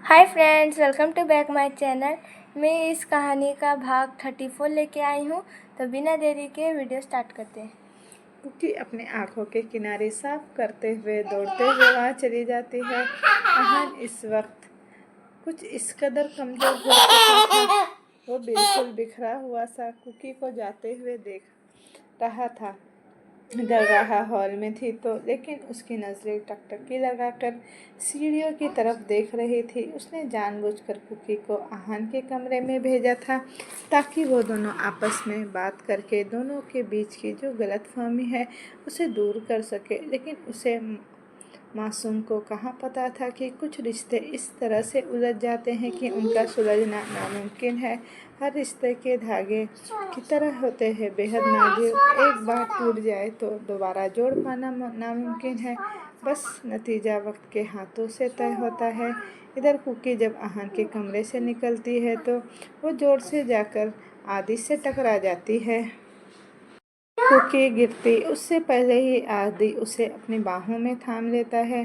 Hi friends, welcome to back my channel. मैं इस कहानी का भाग 34 लेके आई हूँ। तो बिना देरी के वीडियो स्टार्ट करते हैं। कुकी अपने आँखों के किनारे साफ करते हुए दौड़ते हुए वहाँ चली जाती है। अहान इस वक्त कुछ इस कदर कमज़ोर हो चुका था, वो बिल्कुल बिखरा हुआ सा कुकी को जाते हुए देख रहा था। डर रहा हॉल में थी तो लेकिन उसकी नज़रें टकटकी लगाकर सीढ़ियों की तरफ देख रही थी। उसने जानबूझकर कुकी को आहान के कमरे में भेजा था ताकि वो दोनों आपस में बात करके दोनों के बीच की जो गलतफहमी है उसे दूर कर सके। लेकिन उसे मासूम को कहाँ पता था कि कुछ रिश्ते इस तरह से उलझ जाते हैं कि उनका सुलझना नामुमकिन है। हर रिश्ते के धागे की तरह होते हैं, बेहद नाजुक। एक बार टूट जाए तो दोबारा जोड़ पाना नामुमकिन है। बस नतीजा वक्त के हाथों से तय होता है। इधर कुकी जब आहान के कमरे से निकलती है तो वो जोर से जाकर आदि से टकरा जाती है। कुकी गिरती उससे पहले ही आदि उसे अपनी बाहों में थाम लेता है।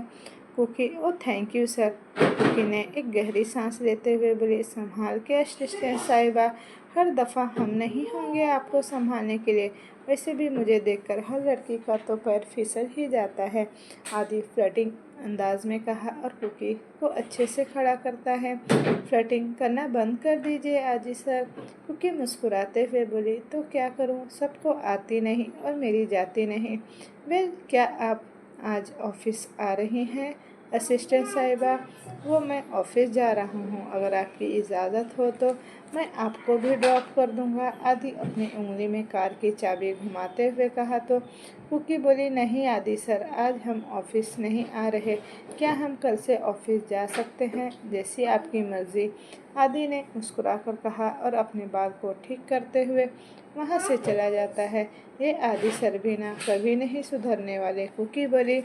Cookie, oh thank you sir. Cookie ने एक गहरी सांस लेते हुए बोली, संभाल के असिस्टेंट साहिबा, हर दफ़ा हम नहीं होंगे आपको संभालने के लिए। वैसे भी मुझे देखकर हर लड़की का तो पैर फिसल ही जाता है। आदि फ्लर्टिंग अंदाज में कहा और कुकी को अच्छे से खड़ा करता है। फ्लर्टिंग करना बंद कर दीजिए आदि सर। कुकी मुस्कुराते हुए बोली, तो क्या करूं, सबको आती नहीं और मेरी जाती नहीं। वेल, क्या आप आज ऑफिस आ रही हैं असिस्टेंट साहिबा? वो मैं ऑफिस जा रहा हूँ, अगर आपकी इजाज़त हो तो मैं आपको भी ड्रॉप कर दूँगा। आदि अपनी उंगली में कार की चाबी घुमाते हुए कहा तो कुकी बोली, नहीं आदि सर, आज हम ऑफिस नहीं आ रहे। क्या हम कल से ऑफिस जा सकते हैं? जैसी आपकी मर्ज़ी, आदि ने मुस्कुराकर कहा और अपने बाल को ठीक करते हुए वहाँ से चला जाता है। ये आदि सर भी ना कभी नहीं सुधरने वाले, कुकी बोली।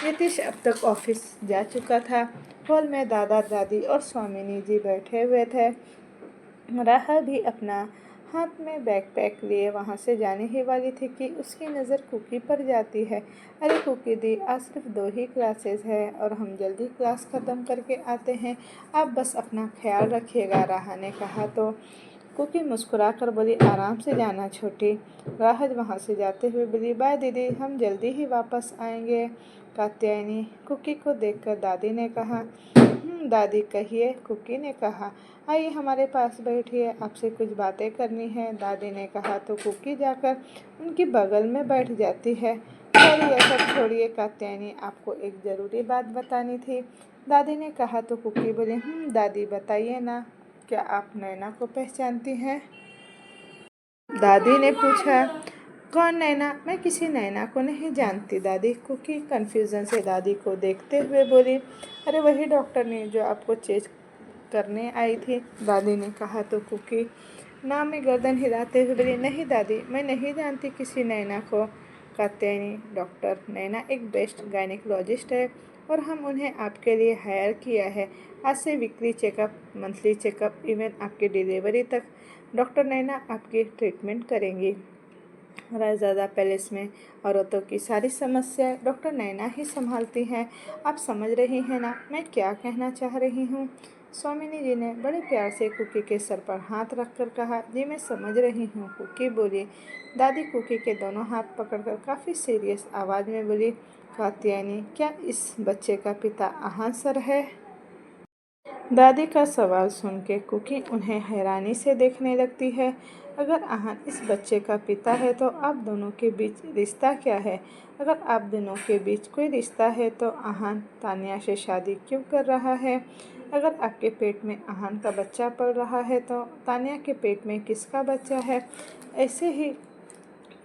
नीतीश अब तक ऑफिस जा चुका था। हॉल में दादा दादी और स्वामिनी जी बैठे हुए थे। राहा भी अपना हाथ में बैकपैक लिए वहाँ से जाने ही वाली थी कि उसकी नज़र कुकी पर जाती है। अरे कुकी दी, आज सिर्फ 2 ही क्लासेस है और हम जल्दी क्लास ख़त्म करके आते हैं, आप बस अपना ख्याल रखिएगा, राहा ने कहा तो कुकी मुस्कुरा कर बोली, आराम से जाना छोटी। राहत वहाँ से जाते हुए बोली, बाय दीदी, हम जल्दी ही वापस आएंगे। कात्यायनी कुकी को देखकर दादी ने कहा, दादी कहिए, कुकी ने कहा, आइए हमारे पास बैठिए, आपसे कुछ बातें करनी है, दादी ने कहा तो कुकी जाकर उनकी बगल में बैठ जाती है। खैर यह सब छोड़िए कात्यायनी, आपको एक ज़रूरी बात बतानी थी, दादी ने कहा तो कुकी बोली, दादी बताइए ना, क्या आप नैना को पहचानती हैं? दादी ने पूछा। कौन नैना? मैं किसी नैना को नहीं जानती दादी, कुकी कन्फ्यूज़न से दादी को देखते हुए बोली। अरे वही डॉक्टर ने जो आपको चेक करने आई थी, दादी ने कहा तो कुकी नाम में गर्दन हिलाते हुए बोली, नहीं दादी, मैं नहीं जानती किसी नैना को। कात्यायनी, डॉक्टर नैना एक बेस्ट गायनिकोलॉजिस्ट है और हम उन्हें आपके लिए हायर किया है। आज से weekly checkup, monthly checkup, even आपकी डिलीवरी तक डॉक्टर नैना आपकी ट्रीटमेंट करेंगी। रायज़ादा पैलेस में औरतों की सारी समस्याएं डॉक्टर नैना ही संभालती हैं। आप समझ रही हैं ना मैं क्या कहना चाह रही हूँ? स्वामिनी जी ने बड़े प्यार से कुकी के सर पर हाथ रखकर कहा, जी मैं समझ रही हूँ, कुकी बोली। दादी कुकी के दोनों हाथ पकड़कर काफ़ी सीरियस आवाज़ में बोली, कात्यायनी, क्या इस बच्चे का पिता आहान सर है? दादी का सवाल सुन के कुकी उन्हें हैरानी से देखने लगती है। अगर आहान इस बच्चे का पिता है तो आप दोनों के बीच रिश्ता क्या है? अगर आप दोनों के बीच कोई रिश्ता है तो आहान तानिया से शादी क्यों कर रहा है? अगर आपके पेट में आहान का बच्चा पल रहा है तो तानिया के पेट में किसका बच्चा है? ऐसे ही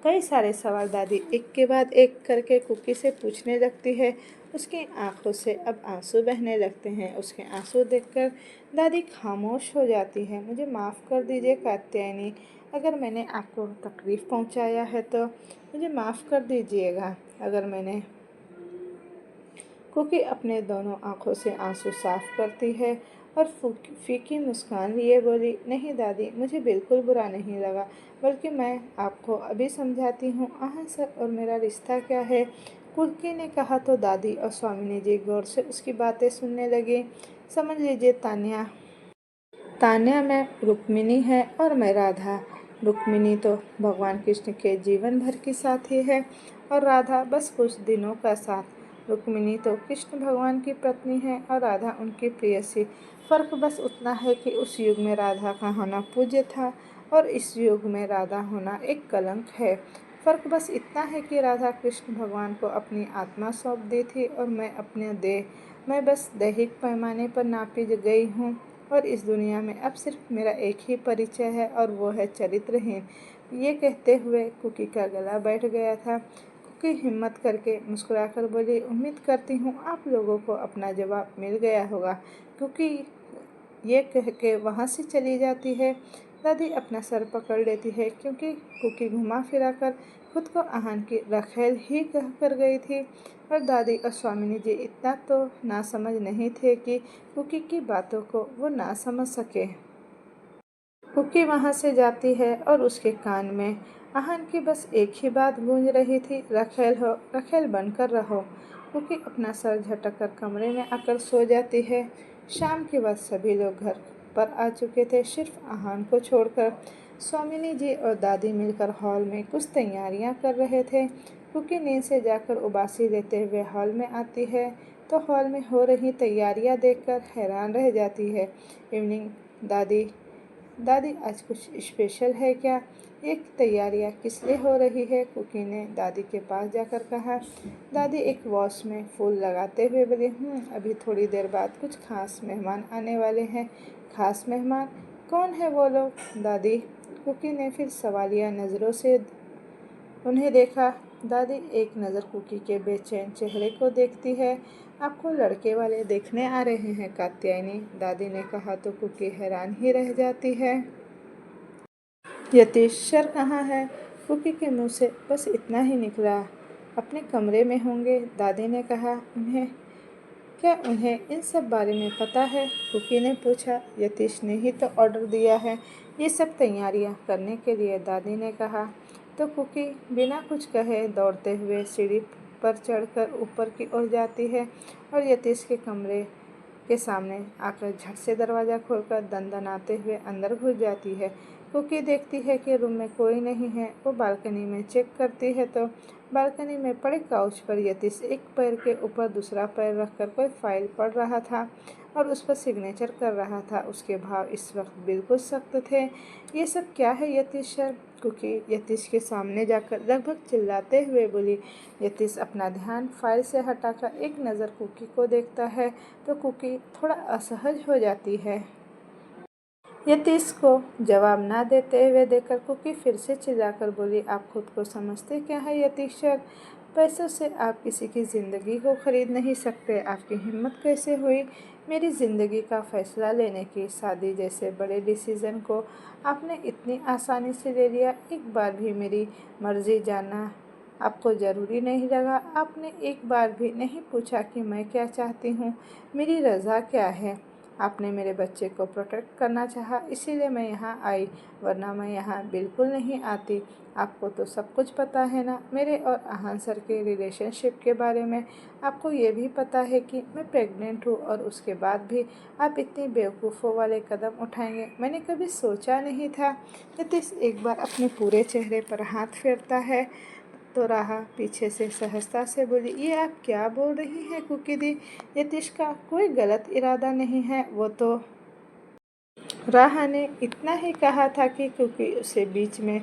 कई सारे सवाल दादी एक के बाद एक करके कुकी से पूछने लगती है। उसकी आंखों से अब आंसू बहने लगते हैं। उसके आंसू देखकर दादी खामोश हो जाती है। मुझे माफ़ कर दीजिए कात्यायनी, अगर मैंने आपको तकलीफ़ पहुंचाया है तो मुझे माफ़ कर दीजिएगा। अगर मैंने कुकी अपने दोनों आंखों से आंसू साफ करती है और फीकी मुस्कान लिए बोली, नहीं दादी, मुझे बिल्कुल बुरा नहीं लगा, बल्कि मैं आपको अभी समझाती हूँ आहान सर और मेरा रिश्ता क्या है। कुकी ने कहा तो दादी और स्वामिनी जी गौर से उसकी बातें सुनने लगी। समझ लीजिए तान्या तान्या में रुक्मिणी है और मैं राधा। रुक्मिणी तो भगवान कृष्ण के जीवन भर की साथी है और राधा बस कुछ दिनों का साथ। रुक्मिणी तो कृष्ण भगवान की पत्नी है और राधा उनकी प्रेयसी। फर्क बस उतना है कि उस युग में राधा का होना पूज्य था और इस युग में राधा होना एक कलंक है। फर्क बस इतना है कि राधा कृष्ण भगवान को अपनी आत्मा सौंप दी थी और मैं अपने देह। मैं बस दैहिक पैमाने पर नापी गई हूँ और इस दुनिया में अब सिर्फ मेरा एक ही परिचय है और वो है चरित्रहीन। ये कहते हुए कुकी का गला बैठ गया था। कुकी हिम्मत करके मुस्कुराकर बोली, उम्मीद करती हूँ आप लोगों को अपना जवाब मिल गया होगा। कुकी ये कह के वहाँ से चली जाती है। दादी अपना सर पकड़ लेती है क्योंकि कुकी घुमा फिरा कर खुद को आहन की रखेल ही कह कर गई थी और दादी और स्वामिनी जी इतना तो नासमझ नहीं थे कि कुकी की बातों को वो ना समझ सके। कुकी वहाँ से जाती है और उसके कान में आहन की बस एक ही बात गूंज रही थी, रखेल हो, रखेल बनकर रहो। कुकी अपना सर झटक कर कमरे में आकर सो जाती है। शाम के बाद सभी लोग घर पर आ चुके थे, सिर्फ आहन को छोड़कर। स्वामिनी जी और दादी मिलकर हॉल में कुछ तैयारियां कर रहे थे। कुकी नींद से जाकर उबासी लेते हुए हॉल में आती है तो हॉल में हो रही तैयारियां देखकर हैरान रह जाती है। इवनिंग दादी दादी आज कुछ स्पेशल है क्या? ये तैयारियां किस लिए हो रही है? कुकी ने दादी के पास जाकर कहा। दादी एक वॉश में फूल लगाते हुए बोली, अभी थोड़ी देर बाद कुछ खास मेहमान आने वाले हैं। खास मेहमान? कौन है वो लोग? दादी कुकी ने फिर सवालिया नज़रों से उन्हें देखा। दादी एक नज़र कुकी के बेचैन चेहरे को देखती है। आपको लड़के वाले देखने आ रहे हैं कात्यायनी? दादी ने कहा तो कुकी हैरान ही रह जाती है। यतीश सर कहाँ है? कुकी के मुंह से बस इतना ही निकला। अपने कमरे में होंगे, दादी ने कहा। उन्हें इन सब बारे में पता है? कुकी ने पूछा। यतीश ने ही तो ऑर्डर दिया है ये सब तैयारियां करने के लिए, दादी ने कहा। तो कुकी बिना कुछ कहे दौड़ते हुए सीढ़ी पर चढ़कर ऊपर की ओर जाती है और यतीश के कमरे के सामने आकर झट से दरवाज़ा खोलकर दनदनाते हुए अंदर घुस जाती है। कुकी देखती है कि रूम में कोई नहीं है। वो बालकनी में चेक करती है तो बालकनी में पड़े काउच पर यतीश एक पैर के ऊपर दूसरा पैर रखकर कोई फाइल पढ़ रहा था और उस पर सिग्नेचर कर रहा था। उसके भाव इस वक्त बिल्कुल सख्त थे। ये सब क्या है यतीश सर? कुकी यतीश के सामने जाकर लगभग चिल्लाते हुए बोली। यतीश अपना ध्यान फाइल से हटाकर एक नज़र कुकी को देखता है तो कुकी थोड़ा असहज हो जाती है। यतीश को जवाब ना देते हुए देखकर कुकी फिर से चिल्लाकर बोली, आप खुद को समझते क्या है यतीश सर? पैसों से आप किसी की ज़िंदगी को खरीद नहीं सकते। आपकी हिम्मत कैसे हुई मेरी ज़िंदगी का फैसला लेने की? शादी जैसे बड़े डिसीज़न को आपने इतनी आसानी से ले लिया। एक बार भी मेरी मर्जी जानना आपको ज़रूरी नहीं लगा। आपने एक बार भी नहीं पूछा कि मैं क्या चाहती हूँ, मेरी रज़ा क्या है। आपने मेरे बच्चे को प्रोटेक्ट करना चाहा, इसीलिए मैं यहाँ आई, वरना मैं यहाँ बिल्कुल नहीं आती। आपको तो सब कुछ पता है ना मेरे और आहान सर के रिलेशनशिप के बारे में। आपको ये भी पता है कि मैं प्रेग्नेंट हूँ और उसके बाद भी आप इतनी बेवकूफ़ों वाले कदम उठाएंगे, मैंने कभी सोचा नहीं था। नीतीश एक बार अपने पूरे चेहरे पर हाथ फेरता है तो राहा पीछे से सहजता से बोली, ये आप क्या बोल रही हैं कुकी दी? यतीश का कोई गलत इरादा नहीं है। वो तो राहा ने इतना ही कहा था कि कुकी उसे बीच में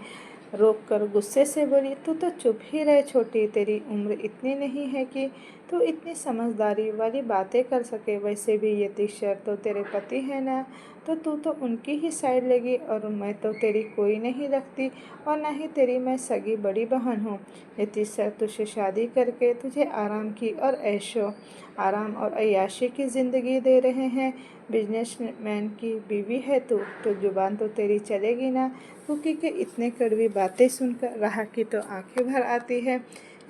रोक कर गुस्से से बोली, तू तो चुप ही रह छोटी, तेरी उम्र इतनी नहीं है कि तू इतनी समझदारी वाली बातें कर सके। वैसे भी यतीश सर तो तेरे पति है ना, तो तू तो उनकी ही साइड लेगी और मैं तो तेरी कोई नहीं रखती और ना ही तेरी मैं सगी बड़ी बहन हूँ। यतीश सर तुझसे शादी करके तुझे आराम की और ऐशो आराम और अय्याशी की ज़िंदगी दे रहे हैं। बिजनेसमैन की बीवी है तू, तो जुबान तो तेरी चलेगी ना। कुकी के इतने कड़वी बातें सुनकर राहा की तो आंखें भर आती है।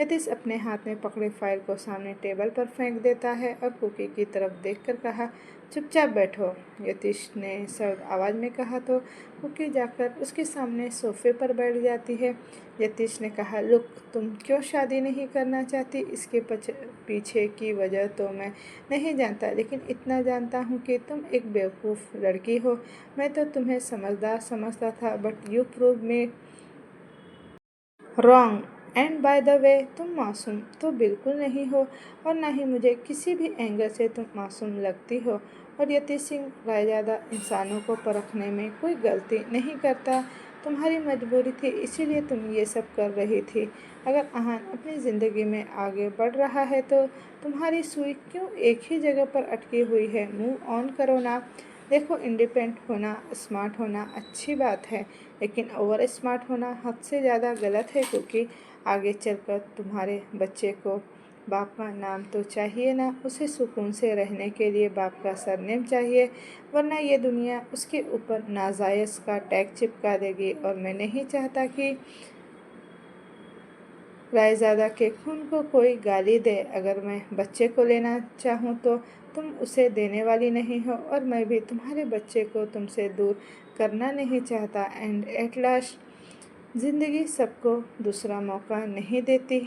यतीश अपने हाथ में पकड़े फाइल को सामने टेबल पर फेंक देता है और कुकी की तरफ देखकर कहा, चुपचाप बैठो। यतीश ने सर्द आवाज़ में कहा तो कुकी जाकर उसके सामने सोफे पर बैठ जाती है। यतीश ने कहा, लुक, तुम क्यों शादी नहीं करना चाहती? इसके पीछे की वजह तो मैं नहीं जानता, लेकिन इतना जानता हूँ कि तुम एक बेवकूफ़ लड़की हो। मैं तो तुम्हें समझदार समझता था, but you prove me wrong. And by the way, तुम मासूम तो बिल्कुल नहीं हो, और ना ही मुझे किसी भी एंगल से तुम मासूम लगती हो। और यतीश सिंह रायजादा इंसानों को परखने में कोई गलती नहीं करता। तुम्हारी मजबूरी थी, इसीलिए तुम ये सब कर रही थी। अगर अहान अपनी ज़िंदगी में आगे बढ़ रहा है तो तुम्हारी सुई क्यों एक ही जगह पर अटकी हुई है? मूव ऑन करो ना। देखो, इंडिपेंडेंट होना, स्मार्ट होना अच्छी बात है, लेकिन ओवर स्मार्ट होना हद से ज़्यादा गलत है, क्योंकि आगे चलकर तुम्हारे बच्चे को बाप का नाम तो चाहिए ना, उसे सुकून से रहने के लिए बाप का सरनेम चाहिए, वरना ये दुनिया उसके ऊपर नाजायज़ का टैग चिपका देगी। और मैं नहीं चाहता कि रायज़ादा के खून को कोई गाली दे। अगर मैं बच्चे को लेना चाहूँ तो तुम उसे देने वाली नहीं हो, और मैं भी तुम्हारे बच्चे को तुमसे दूर करना नहीं चाहता। एंड एट लास्ट, ज़िंदगी सबको दूसरा मौका नहीं देती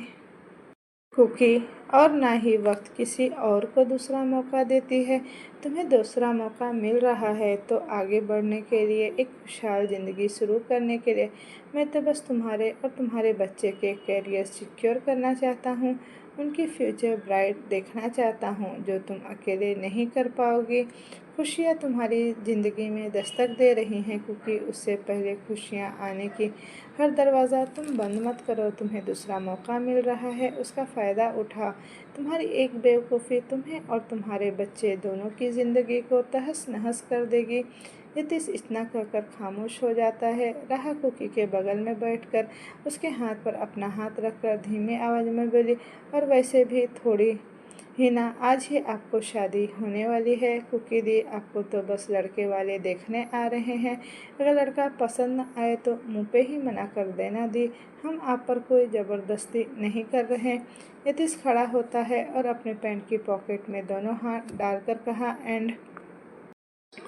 कुकी, और ना ही वक्त किसी और को दूसरा मौका देती है। तुम्हें दूसरा मौका मिल रहा है तो आगे बढ़ने के लिए, एक खुशहाल ज़िंदगी शुरू करने के लिए। मैं तो बस तुम्हारे और तुम्हारे बच्चे के करियर सिक्योर करना चाहता हूँ, उनकी फ्यूचर ब्राइट देखना चाहता हूँ, जो तुम अकेले नहीं कर पाओगी। खुशियाँ तुम्हारी ज़िंदगी में दस्तक दे रही हैं, क्योंकि उससे पहले खुशियाँ आने की हर दरवाज़ा तुम बंद मत करो। तुम्हें दूसरा मौका मिल रहा है, उसका फ़ायदा उठा। तुम्हारी एक बेवकूफ़ी तुम्हें और तुम्हारे बच्चे दोनों की ज़िंदगी को तहस नहस कर देगी। यतीश इतना कहकर खामोश हो जाता है। राहा कुकी के बगल में बैठकर उसके हाथ पर अपना हाथ रखकर धीमी आवाज़ में बोली, और वैसे भी थोड़ी ही ना, आज ही आपको शादी होने वाली है। कुकी दी, आपको तो बस लड़के वाले देखने आ रहे हैं। अगर लड़का पसंद न आए तो मुँह पे ही मना कर देना दी, हम आप पर कोई ज़बरदस्ती नहीं कर रहे। यतीश खड़ा होता है और अपने पैंट की पॉकेट में दोनों हाथ डालकर कहा, एंड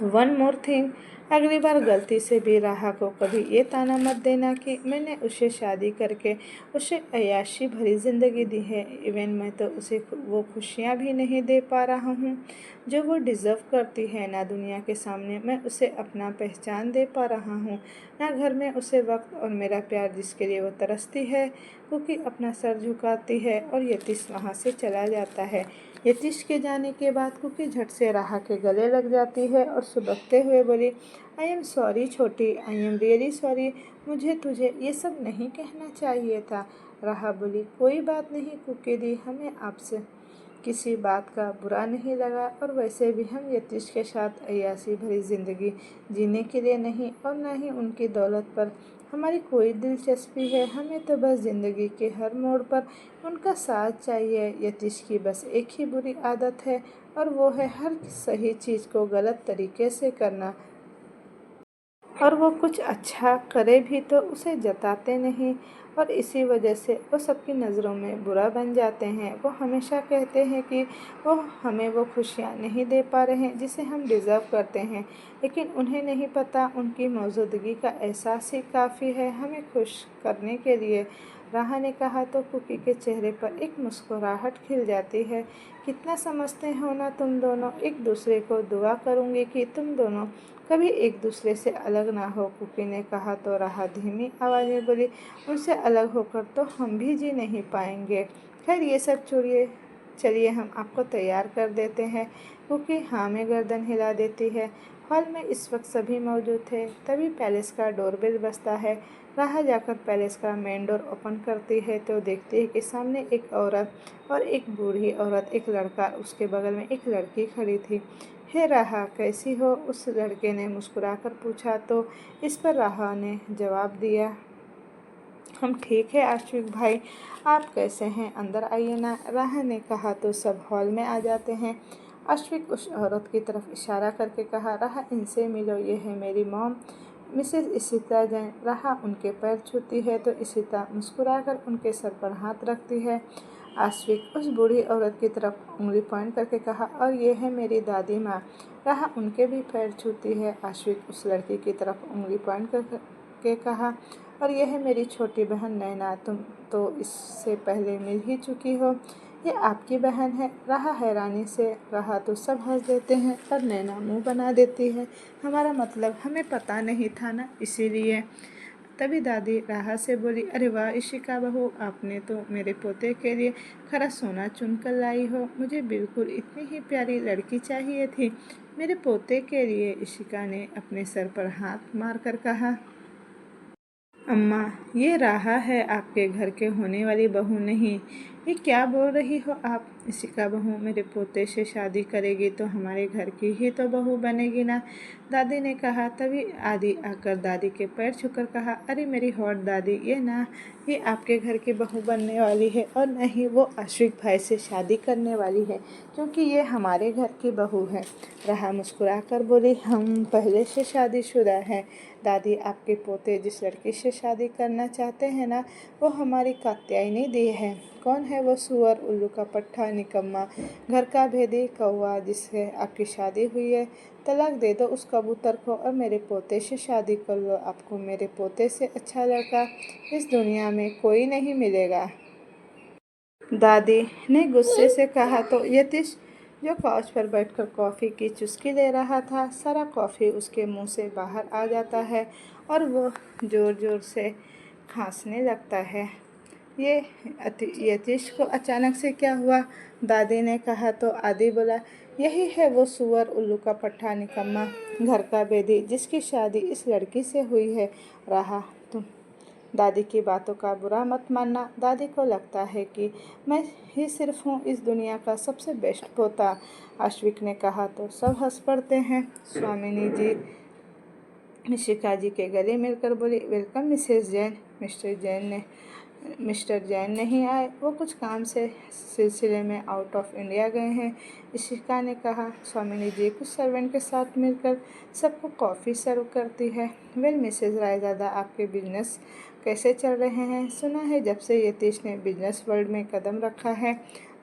वन मोर थिंग, अगली बार गलती से भी राहा को कभी ये ताना मत देना कि मैंने उसे शादी करके उसे अय्याशी भरी ज़िंदगी दी है। इवन मैं तो उसे वो खुशियाँ भी नहीं दे पा रहा हूँ जो वो डिज़र्व करती है। ना दुनिया के सामने मैं उसे अपना पहचान दे पा रहा हूँ, ना घर में उसे वक्त और मेरा प्यार जिसके लिए वो तरसती है। क्योंकि अपना सर झुकाती है और यतीश वहाँ से चला जाता है। यतीश के जाने के बाद कुकी झट से राहा के गले लग जाती है और सुबकते हुए बोली, आई एम सॉरी छोटी, आई एम रियली सॉरी, मुझे तुझे ये सब नहीं कहना चाहिए था। राहा बोली, कोई बात नहीं कुकी दी, हमें आपसे किसी बात का बुरा नहीं लगा, और वैसे भी हम यतीश के साथ अय्याशी भरी ज़िंदगी जीने के लिए नहीं, और ना ही उनकी दौलत पर हमारी कोई दिलचस्पी है। हमें तो बस ज़िंदगी के हर मोड़ पर उनका साथ चाहिए। यतीश की बस एक ही बुरी आदत है, और वो है हर सही चीज़ को गलत तरीके से करना, और वो कुछ अच्छा करे भी तो उसे जताते नहीं, और इसी वजह से वो सबकी नज़रों में बुरा बन जाते हैं। वो हमेशा कहते हैं कि वो हमें वो खुशियाँ नहीं दे पा रहे हैं जिसे हम डिज़र्व करते हैं, लेकिन उन्हें नहीं पता उनकी मौजूदगी का एहसास ही काफ़ी है हमें खुश करने के लिए। राहा ने कहा तो कुकी के चेहरे पर एक मुस्कुराहट खिल जाती है। कितना समझते हो ना तुम दोनों एक दूसरे को। दुआ करूँगी कि तुम दोनों कभी एक दूसरे से अलग ना हो, कुकी ने कहा तो राहा धीमी आवाज़ में बोली, उनसे अलग होकर तो हम भी जी नहीं पाएंगे। खैर ये सब छोड़िए, चलिए हम आपको तैयार कर देते हैं। कुकी हाँ में गर्दन हिला देती है। हॉल में इस वक्त सभी मौजूद थे। तभी पैलेस का डोरबेल बजता है। राहा जाकर पैलेस का मेन डोर ओपन करती है तो देखती है कि सामने एक औरत और एक बूढ़ी औरत, एक लड़का, उसके बगल में एक लड़की खड़ी थी। हे राहा, कैसी हो? उस लड़के ने मुस्कुराकर पूछा तो इस पर राहा ने जवाब दिया, हम ठीक है आशिक भाई, आप कैसे हैं? अंदर आइए ना। राहा ने कहा तो सब हॉल में आ जाते हैं। अश्विक उस औरत की तरफ इशारा करके कहा, राहा इनसे मिलो, ये है मेरी मॉम मिसेस इशिता जैन। राहा उनके पैर छूती है तो इशिता मुस्कुराकर उनके सर पर हाथ रखती है। आश्विक उस बूढ़ी औरत की तरफ उंगली पॉइंट करके कहा, और ये है मेरी दादी माँ। राहा उनके भी पैर छूती है। आश्विक उस लड़की की तरफ उंगली पॉइंट करके कहा, और यह है मेरी छोटी बहन नैना, तुम तो इससे पहले मिल ही चुकी हो। ये आपकी बहन है। राहा हैरानी से रहा तो सब हंस देते हैं और नैना मुंह बना देती है। हमारा मतलब हमें पता नहीं था ना, इसीलिए। तभी दादी राहा से बोली, अरे वाह इशिका बहू, आपने तो मेरे पोते के लिए खरा सोना चुन कर लाई हो। मुझे बिल्कुल इतनी ही प्यारी लड़की चाहिए थी मेरे पोते के लिए। इशिका ने अपने सर पर हाथ मारकर कहा, अम्मा, ये राहा है, आपके घर के होने वाली बहू नहीं। ये क्या बोल रही हो आप? इशिका बहू मेरे पोते से शादी करेगी तो हमारे घर की ही तो बहू बनेगी ना, दादी ने कहा। तभी आदि आकर दादी के पैर छूकर कहा, अरे मेरी हॉट दादी, ये आपके घर की बहू बनने वाली है और न ही वो आशिक भाई से शादी करने वाली है, क्योंकि ये हमारे घर की बहू है। राहा मुस्कुरा कर बोली, हम पहले से शादीशुदा हैं। दादी, आपके पोते जिस लड़की से शादी करना चाहते हैं ना, वो हमारी कात्यायनी दी है। कौन है वो सुअर, उल्लू का पट्टा, निकम्मा, घर का भेदी कौवा जिससे आपकी शादी हुई है? तलाक दे दो उस कबूतर को और मेरे पोते से शादी कर लो। आपको मेरे पोते से अच्छा लड़का इस दुनिया में कोई नहीं मिलेगा। दादी ने गुस्से से कहा तो यतीश, जो काउच पर बैठकर कॉफ़ी की चुस्की ले रहा था, सारा कॉफ़ी उसके मुंह से बाहर आ जाता है और वो ज़ोर ज़ोर से खांसने लगता है। ये यतीश को अचानक से क्या हुआ? दादी ने कहा तो आदि बोला, यही है वो सुअर, उल्लू का पट्टा, निकम्मा, घर का बेदी जिसकी शादी इस लड़की से हुई है। राहा, तुम दादी की बातों का बुरा मत मानना। दादी को लगता है कि मैं ही सिर्फ हूँ इस दुनिया का सबसे बेस्ट पोता। आश्विक ने कहा तो सब हंस पड़ते हैं। स्वामिनी जी मिशिका जी के गले मिलकर बोली, welcome Mrs Jain. Mister Jain नहीं आए, वो कुछ काम से सिलसिले में आउट ऑफ इंडिया गए हैं, इशिका ने कहा। स्वामिनी जी कुछ सर्वेंट के साथ मिलकर सबको कॉफ़ी सर्व करती है। वेल मिसेस रायजादा, आपके बिजनेस कैसे चल रहे हैं? सुना है जब से यतीश ने बिजनेस वर्ल्ड में कदम रखा है,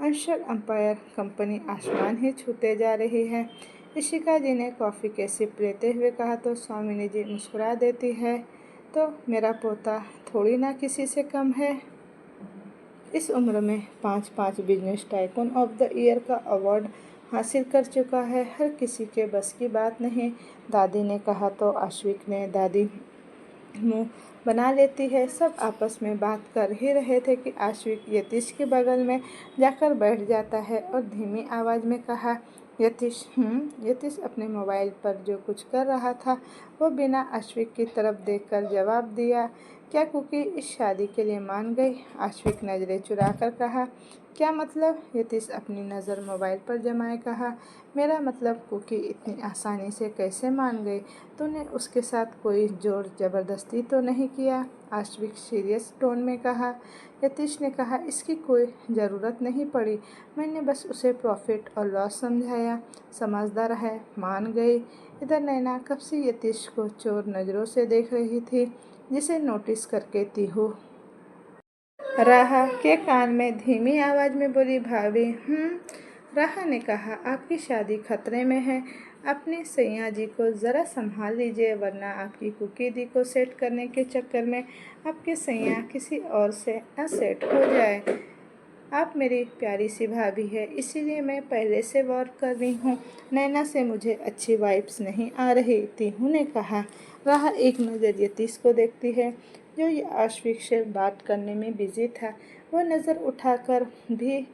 अंशल अंपायर कंपनी आसमान ही छूते जा रही है। इशिका जी ने कॉफ़ी के सिप लेते हुए कहा तो स्वामिनी जी मुस्कुरा देती है, तो मेरा पोता थोड़ी ना किसी से कम है। इस उम्र में 5 business tycoon of the year का अवार्ड हासिल कर चुका है, हर किसी के बस की बात नहीं, दादी ने कहा तो आश्विक ने दादी मुंह बना लेती है। सब आपस में बात कर ही रहे थे कि आश्विक यतीश के बगल में जाकर बैठ जाता है और धीमी आवाज़ में कहा, यतीश। यतीश अपने मोबाइल पर जो कुछ कर रहा था वो बिना आश्विक की तरफ देखकर जवाब दिया, क्या कुकी इस शादी के लिए मान गई? आश्विक नज़रें चुराकर कहा, क्या मतलब? यतीश अपनी नज़र मोबाइल पर जमाए कहा, मेरा मतलब कुकी इतनी आसानी से कैसे मान गई? तूने उसके साथ कोई जोर ज़बरदस्ती तो नहीं किया? आश्विक सीरियस टोन में कहा। यतीश ने कहा, इसकी कोई ज़रूरत नहीं पड़ी, मैंने बस उसे प्रॉफिट और लॉस समझाया, समझदार है, मान गई। इधर नैना कब से यतीश को चोर नज़रों से देख रही थी, जिसे नोटिस करके तीहू राहा के कान में धीमी आवाज़ में बोली, भाभी। राहा ने कहा, आपकी शादी खतरे में है, अपने सैया जी को ज़रा संभाल लीजिए, वरना आपकी कुकी दी को सेट करने के चक्कर में आपके सैया किसी और से ना सेट हो जाए। आप मेरी प्यारी सी भाभी है, इसीलिए मैं पहले से वार्न कर रही हूँ, नैना से मुझे अच्छी वाइब्स नहीं आ रही, तीहू ने कहा। राहा एक नज़र यतीश को देखती है, जो आश्विक से बात करने में बिजी था। वो नज़र उठाकर भी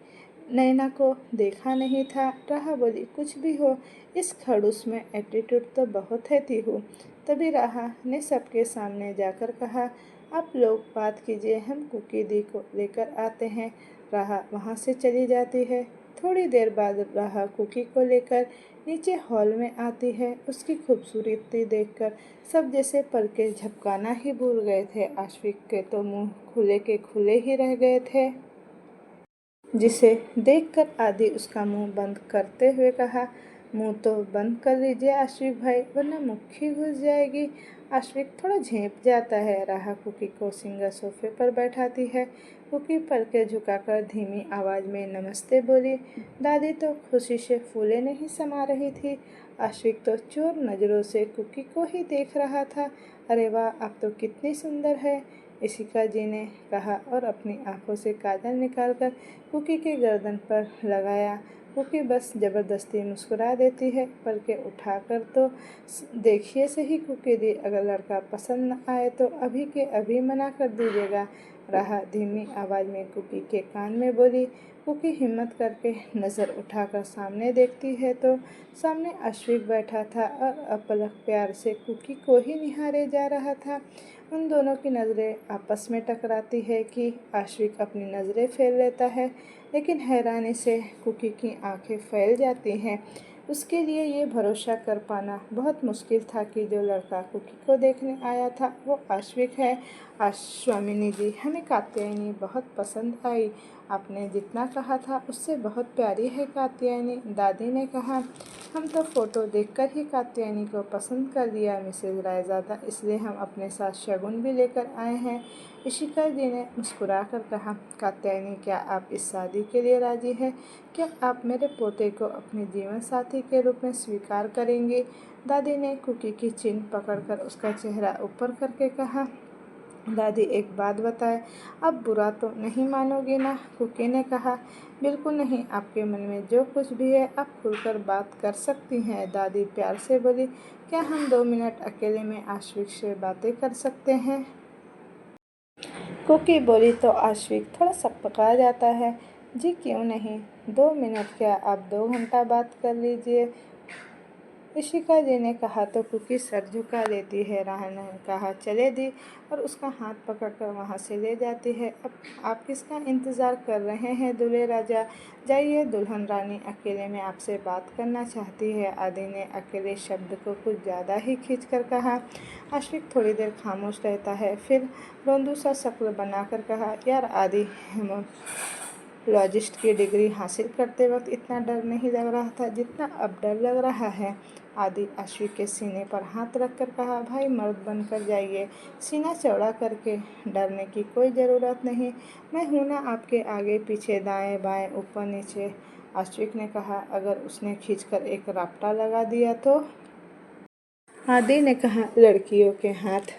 नैना को देखा नहीं था। राहा बोली, कुछ भी हो, इस खड़ूस में एटीट्यूड तो बहुत है तीहू। तभी राहा ने सबके सामने जाकर कहा, आप लोग बात कीजिए, हम कुकी दी को लेकर आते हैं। राहा वहाँ से चली जाती है। थोड़ी देर बाद राहा कुकी को लेकर नीचे हॉल में आती है। उसकी खूबसूरती देखकर सब जैसे पलके झपकाना ही भूल गए थे। आश्विक के तो मुंह खुले के खुले ही रह गए थे, जिसे देखकर आदि उसका मुंह बंद करते हुए कहा, मुंह तो बंद कर लीजिए आश्विक भाई, वरना मुट्ठी घुस जाएगी। आश्विक थोड़ा झेंप जाता है। राहा कुकी को सिंगल सोफे पर बैठाती है। कुकी पलके झुकाकर धीमी आवाज़ में नमस्ते बोली। दादी तो खुशी से फूले नहीं समा रही थी। आशिक तो चोर नज़रों से कुकी को ही देख रहा था। अरे वाह, आप तो कितनी सुंदर है, इशिका जी ने कहा और अपनी आंखों से काजल निकालकर कुकी के गर्दन पर लगाया। कुकी बस ज़बरदस्ती मुस्कुरा देती है। पलकें उठाकर तो देखिए सही कुकी दी, अगर लड़का पसंद न आए तो अभी के अभी मना कर दीजिएगा। राहा धीमी आवाज़ में कुकी के कान में बोली। कुकी हिम्मत करके नज़र उठाकर सामने देखती है तो सामने अश्विक बैठा था और अपलक प्यार से कुकी को ही निहारे जा रहा था। उन दोनों की नज़रें आपस में टकराती है कि आश्विक अपनी नज़रें फेर लेता है, लेकिन हैरानी से कुकी की आंखें फैल जाती हैं। उसके लिए ये भरोसा कर पाना बहुत मुश्किल था कि जो लड़का कुकी को देखने आया था वो आश्विक है। स्वामिनी जी, हमें कात्यायनी बहुत पसंद आई। आपने जितना कहा था उससे बहुत प्यारी है कात्यायनी, दादी ने कहा। हम तो फ़ोटो देखकर ही कात्यायनी को पसंद कर दिया मिसेज रायज़ादा, इसलिए हम अपने साथ शगुन भी लेकर आए हैं। इशिका जी ने मुस्कुराकर कहा। कात्यायनी, क्या आप इस शादी के लिए राजी हैं? क्या आप मेरे पोते को अपने जीवन साथी के रूप में स्वीकार करेंगी? दादी ने कुकी की चिन्ह पकड़कर उसका चेहरा ऊपर करके कहा। दादी, एक बात बताएं, आप बुरा तो नहीं मानोगे ना? कुकी ने कहा। बिल्कुल नहीं, आपके मन में जो कुछ भी है आप खुलकर बात कर सकती हैं, दादी प्यार से बोली। क्या हम 2 मिनट अकेले में आश्विक से बातें कर सकते हैं? कुकी बोली तो आश्विक थोड़ा सकपका जाता है। जी क्यों नहीं, 2 मिनट क्या, आप 2 घंटा बात कर लीजिए। इशिका जी ने कहा तो कुकी सर झुका लेती है। राहा ने कहा चले दी और उसका हाथ पकड़कर वहाँ से ले जाती है। अब आप किसका इंतज़ार कर रहे हैं दूल्हे राजा? जाइए, दुल्हन रानी अकेले में आपसे बात करना चाहती है, आदि ने अकेले शब्द को कुछ ज़्यादा ही खींचकर कहा। आश्विक थोड़ी देर खामोश रहता है, फिर रोंदू सा शक्ल बनाकर कहा, यार आदि, लॉजिस्ट की डिग्री हासिल करते वक्त इतना डर नहीं लग रहा था जितना अब डर लग रहा है। आदि आश्विक के सीने पर हाथ रखकर कहा, भाई मर्द बनकर जाइए, सीना चौड़ा करके, डरने की कोई ज़रूरत नहीं, मैं हूं ना आपके आगे पीछे दाएं बाएं ऊपर नीचे। आश्विक ने कहा, अगर उसने खींचकर एक राप्टा लगा दिया तो? आदि ने कहा, लड़कियों के हाथ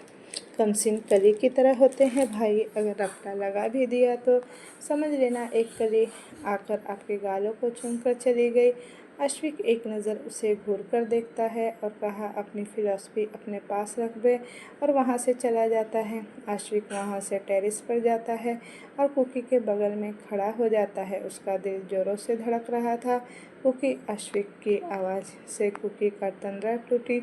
कमसिन कली की तरह होते हैं भाई, अगर रफ्ता लगा भी दिया तो समझ लेना एक कली आकर आपके गालों को चूमकर चली गई। आश्विक एक नज़र उसे घूर कर देखता है और कहा, अपनी फिलॉसफी अपने पास रख दे, और वहाँ से चला जाता है। आश्विक वहाँ से टेरेस पर जाता है और कुकी के बगल में खड़ा हो जाता है। उसका दिल जोरों से धड़क रहा था। कुकी, आश्विक की आवाज़ से कुकी का तंद्रा टूटी।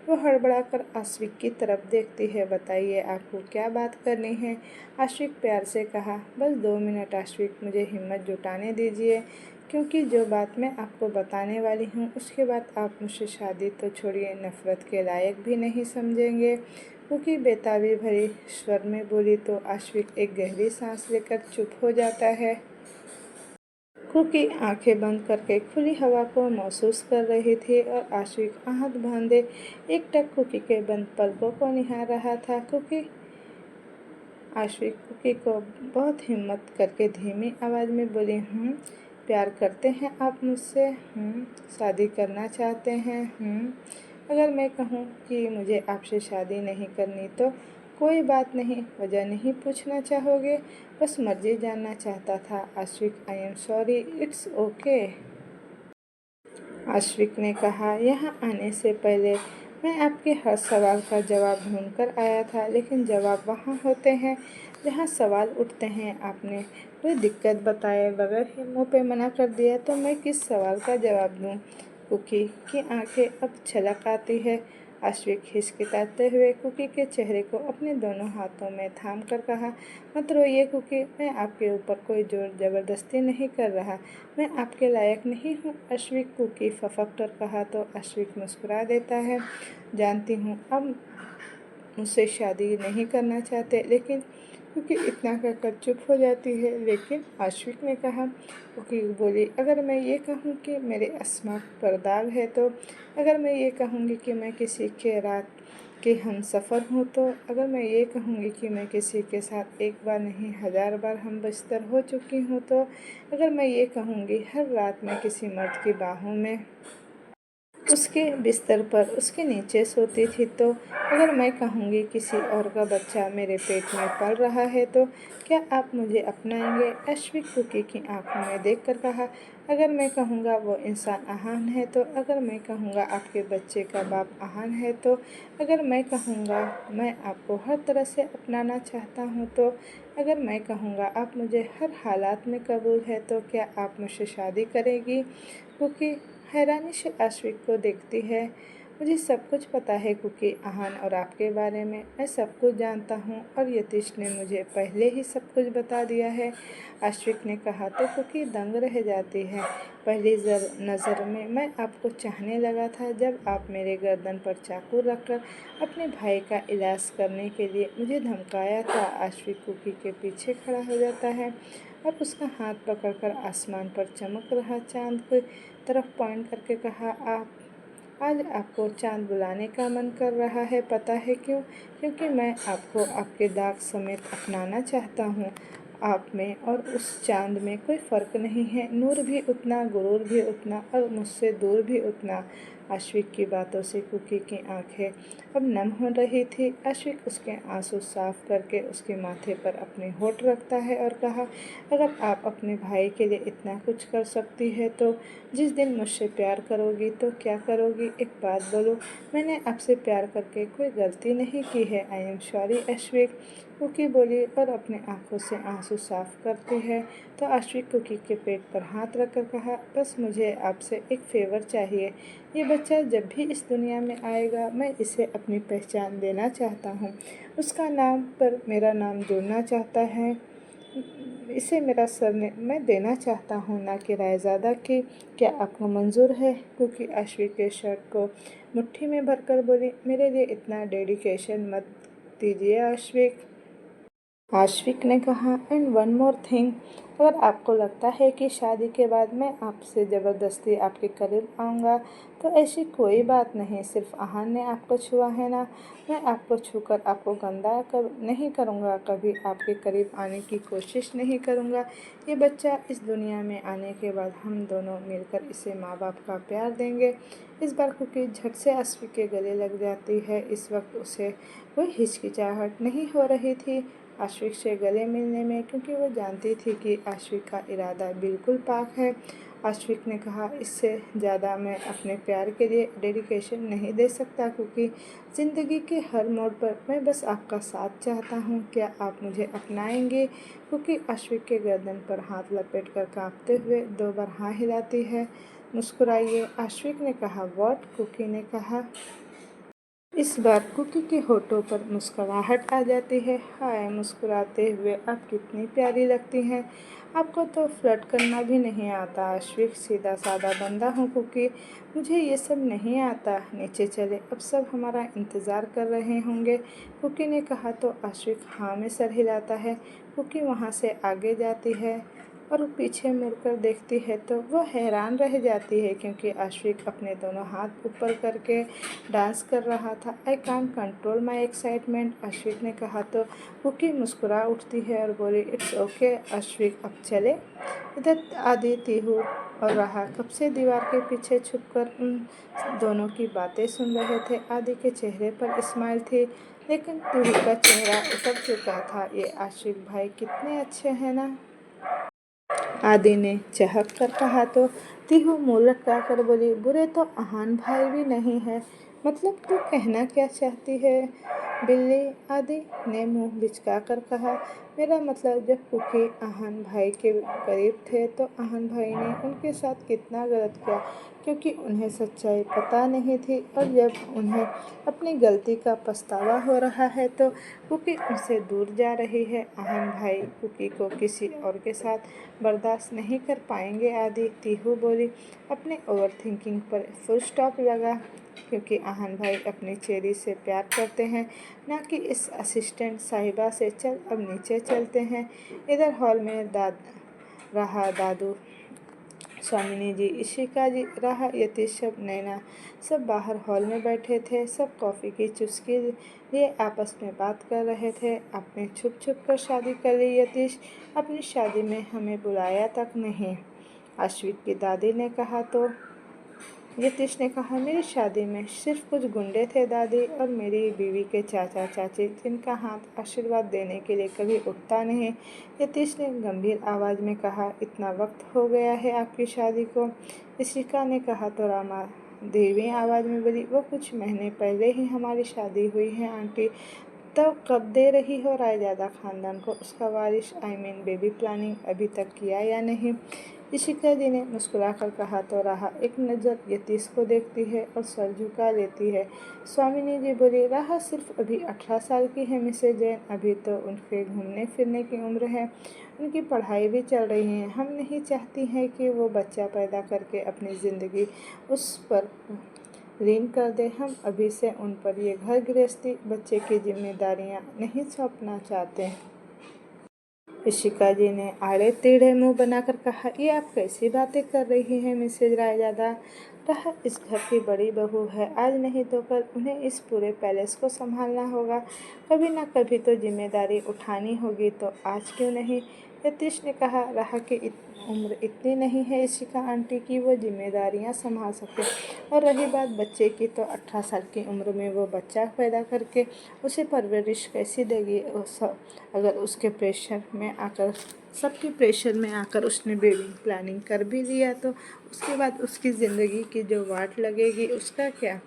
वो हड़बड़ाकर आश्विक की तरफ देखती है। बताइए, आपको क्या बात करनी है? आश्विक प्यार से कहा। बस 2 मिनट आश्विक, मुझे हिम्मत जुटाने दीजिए, क्योंकि जो बात मैं आपको बताने वाली हूँ उसके बाद आप मुझसे शादी तो छोड़िए, नफ़रत के लायक भी नहीं समझेंगे। क्योंकि बेताबी भरी स्वर में बोली तो आश्विक एक गहरी सांस लेकर चुप हो जाता है। कुकी आंखें बंद करके खुली हवा को महसूस कर रही थी और आश्विक आहत बांधे एकटक कुकी के बंद पलकों को निहार रहा था। आश्विक कुकी को बहुत हिम्मत करके धीमी आवाज़ में बोली, प्यार करते हैं आप मुझसे? शादी करना चाहते हैं? अगर मैं कहूँ कि मुझे आपसे शादी नहीं करनी तो? कोई बात नहीं, वजह नहीं पूछना चाहोगे? बस मर्जी जानना चाहता था। Ashvik, I am sorry, it's okay. Ashvik ने कहा, यहाँ आने से पहले मैं आपके हर सवाल का जवाब ढूंढ कर आया था, लेकिन जवाब वहाँ होते हैं जहाँ सवाल उठते हैं। आपने कोई दिक्कत बताए बगैर ही मुँह पे मना कर दिया तो मैं किस सवाल का जवाब दूँ? कुकी की आंखें अब छलक आती है। आश्विक हिचकिचाते हुए कुकी के चेहरे को अपने दोनों हाथों में थाम कर कहा, मत रोइए कुकी, मैं आपके ऊपर कोई जोर ज़बरदस्ती नहीं कर रहा, मैं आपके लायक नहीं हूँ। आश्विक, कुकी फफक कर कहा तो आश्विक मुस्कुरा देता है। जानती हूँ अब मुझसे शादी नहीं करना चाहते, लेकिन क्योंकि इतना कहकर चुप हो जाती है। लेकिन आश्विक ने कहा। कुकी बोली, अगर मैं ये कहूँ कि मेरे अस्मा पर दाग है तो? अगर मैं ये कहूँगी कि मैं किसी के रात के हमसफ़र हूँ तो? अगर मैं ये कहूँगी कि मैं किसी के साथ एक बार नहीं 1000 बार हम बिस्तर हो चुकी हूँ तो? अगर मैं ये कहूँगी हर रात मैं किसी मर्द की बाहों में उसके बिस्तर पर उसके नीचे सोती थी। तो अगर मैं कहूँगी किसी और का बच्चा मेरे पेट में पल रहा है तो क्या आप मुझे अपनाएंगे? अश्विक कुकी की आंखों में देखकर कहा। अगर मैं कहूँगा वो इंसान अहान है तो, अगर मैं कहूँगा आपके बच्चे का बाप अहान है तो, अगर मैं कहूँगा मैं आपको हर तरह से अपनाना चाहता हूँ तो, अगर मैं कहूँगा आप मुझे हर हालात में कबूल है तो क्या आप मुझसे शादी करेगी? कुकी हैरानी से अश्विक को देखती है। मुझे सब कुछ पता है कुकी अहान और आपके बारे में। मैं सब कुछ जानता हूँ और यतीश ने मुझे पहले ही सब कुछ बता दिया है। अश्विक ने कहा तो कुकी दंग रह जाती है। पहली नज़र में मैं आपको चाहने लगा था जब आप मेरे गर्दन पर चाकू रखकर अपने भाई का इलाज करने के लिए मुझे धमकाया था। अश्विक कुकी के पीछे खड़ा हो जाता है और उसका हाथ पकड़कर आसमान पर चमक रहा चांद की तरफ पॉइंट करके कहा, आप आज आपको चांद बुलाने का मन कर रहा है। पता है क्यों? क्योंकि मैं आपको आपके दाग समेत अपनाना चाहता हूँ। आप में और उस चांद में कोई फ़र्क नहीं है। नूर भी उतना, गुरूर भी उतना और मुझसे दूर भी उतना। अश्विक की बातों से कुकी की आंखें अब नम हो रही थी। अश्विक उसके आंसू साफ करके उसके माथे पर अपने होठ रखता है और कहा, अगर आप अपने भाई के लिए इतना कुछ कर सकती है तो जिस दिन मुझसे प्यार करोगी तो क्या करोगी? एक बात बोलो, मैंने आपसे प्यार करके कोई गलती नहीं की है। I am sorry Ashvik, Cookie बोली और अपने आंखों से आंसू साफ करती है। तो अश्विक कुकी के पेट पर हाथ रखकर कहा, बस मुझे आपसे एक फेवर चाहिए। ये बच्चा जब भी इस दुनिया में आएगा मैं इसे अपनी पहचान देना चाहता हूँ। उसका नाम पर मेरा नाम जोड़ना चाहता है। इसे मेरा सरनेम मैं देना चाहता हूँ, ना कि रायज़ादा की। क्या आपको मंजूर है? क्योंकि अश्विक के शर्ट को मुट्ठी में भरकर बोली, मेरे लिए इतना डेडिकेशन मत दीजिए अश्विक। आश्विक ने कहा, एंड वन मोर थिंग, अगर आपको लगता है कि शादी के बाद मैं आपसे ज़बरदस्ती आपके करीब आऊँगा तो ऐसी कोई बात नहीं। सिर्फ अहान ने आपको छुआ है ना, मैं आपको छूकर आपको गंदा नहीं करूँगा, कभी आपके करीब आने की कोशिश नहीं करूँगा। ये बच्चा इस दुनिया में आने के बाद हम दोनों मिलकर इसे माँ बाप का प्यार देंगे। इस बार कुकी झट से अश्विक के गले लग जाती है। इस वक्त उसे कोई हिचकिचाहट नहीं हो रही थी अश्विक से गले मिलने में, क्योंकि वो जानती थी कि अश्विक का इरादा बिल्कुल पाक है। अश्विक ने कहा, इससे ज़्यादा मैं अपने प्यार के लिए डेडिकेशन नहीं दे सकता क्योंकि ज़िंदगी के हर मोड़ पर मैं बस आपका साथ चाहता हूँ। क्या आप मुझे अपनाएंगे? क्योंकि अश्विक के गर्दन पर हाथ लपेट कर काँपते हुए 2 बार हाँ हिलाती है। मुस्कुराइए, अश्विक ने कहा। व्हाट? कुकी ने कहा। इस बार कुकी के होठों पर मुस्कुराहट आ जाती है। हाय, मुस्कुराते हुए आप कितनी प्यारी लगती हैं। आपको तो फ्लर्ट करना भी नहीं आता। अश्विक, सीधा साधा बंदा हूँ कुकी, मुझे ये सब नहीं आता। नीचे चले, अब सब हमारा इंतज़ार कर रहे होंगे, कुकी ने कहा। तो अश्विक हाँ में सर हिलाता है। कुकी वहाँ से आगे जाती है और पीछे मुड़कर देखती है तो वह हैरान रह जाती है क्योंकि अश्विक अपने दोनों हाथ ऊपर करके डांस कर रहा था। I can't control my excitement, Ashvik ने कहा। तो कुकी मुस्कुरा उठती है और बोली, इट्स ओके अश्विक, अब चले। इधर आदि, तीहू और राहा कब से दीवार के पीछे छुपकर उन दोनों की बातें सुन रहे थे। आदि के चेहरे पर स्माइल थी लेकिन तीहू का चेहरा उतर चुका था। ये आशिक भाई कितने अच्छे हैं ना, आदि ने चहक कर कहा। तो तीहू मुँह लटका कर बोली, बुरे तो अहान भाई भी नहीं है। मतलब तू कहना क्या चाहती है बिल्ली? आदि ने मुंह बिचका कर कहा, मेरा मतलब जब कुकी अहान भाई के करीब थे तो अहान भाई ने उनके साथ कितना गलत किया क्योंकि उन्हें सच्चाई पता नहीं थी और जब उन्हें अपनी गलती का पछतावा हो रहा है तो कुकी उनसे दूर जा रही है। अहान भाई कुकी को किसी और के साथ बर्दाश्त नहीं कर पाएंगे। आदि, तीहू बोली। अपने ओवर थिंकिंग पर फुल स्टॉप लगा क्योंकि अहान भाई अपनी चेरी से प्यार करते हैं, ना कि इस असिस्टेंट साहिबा से। चल अब नीचे चलते हैं। इधर हॉल में रहा दादू, स्वामिनी जी, इशिका जी, राहा, यतीश, सब नैना सब बाहर हॉल में बैठे थे। सब कॉफ़ी की चुस्की लिए आपस में बात कर रहे थे। आपने छुप छुप कर शादी कर ली यतीश, अपनी शादी में हमें बुलाया तक नहीं, अश्विक की दादी ने कहा। तो यतीश ने कहा, मेरी शादी में सिर्फ कुछ गुंडे थे दादी, और मेरी बीवी के चाचा चाची, जिनका हाथ आशीर्वाद देने के लिए कभी उठता नहीं। यतीश ने गंभीर आवाज़ में कहा, इतना वक्त हो गया है आपकी शादी को? इशिका ने कहा तो रामा धीमी आवाज़ में बोली, वो कुछ महीने पहले ही हमारी शादी हुई है आंटी। तो कब दे रही हो रायजादा खानदान को उसका वारिस, बेबी प्लानिंग अभी तक किया या नहीं? इशिका जी ने मुस्कुराकर कहा तो राहा एक नज़र यतीश को देखती है और सर झुका लेती है। स्वामिनी जी बोली, राहा सिर्फ अभी 18 साल की है मिसेज जैन, अभी तो उनके घूमने फिरने की उम्र है, उनकी पढ़ाई भी चल रही है। हम नहीं चाहती हैं कि वो बच्चा पैदा करके अपनी ज़िंदगी उस पर लीन कर दे। हम अभी से उन पर ये घर गृहस्थी, बच्चे की जिम्मेदारियां नहीं सौंपना चाहते। इशिका जी ने आड़े टेढ़े मुंह बनाकर कहा, ये आप कैसी बातें कर रही हैं मिसेज रायजादा? राहा इस घर की बड़ी बहू है, आज नहीं तो कल उन्हें इस पूरे पैलेस को संभालना होगा, कभी ना कभी तो जिम्मेदारी उठानी होगी, तो आज क्यों नहीं? यतीश ने कहा, राहा की उम्र इतनी नहीं है इशिका आंटी की वो जिम्मेदारियां संभाल सके, और रही बात बच्चे की, तो 18 साल की उम्र में वो बच्चा पैदा करके उसे परवरिश कैसी देगी? अगर उसके प्रेशर में आकर सबके प्रेशर में आकर उसने बेबी प्लानिंग कर भी लिया, तो उसके बाद उसकी ज़िंदगी की जो वाट लगेगी उसका क्या?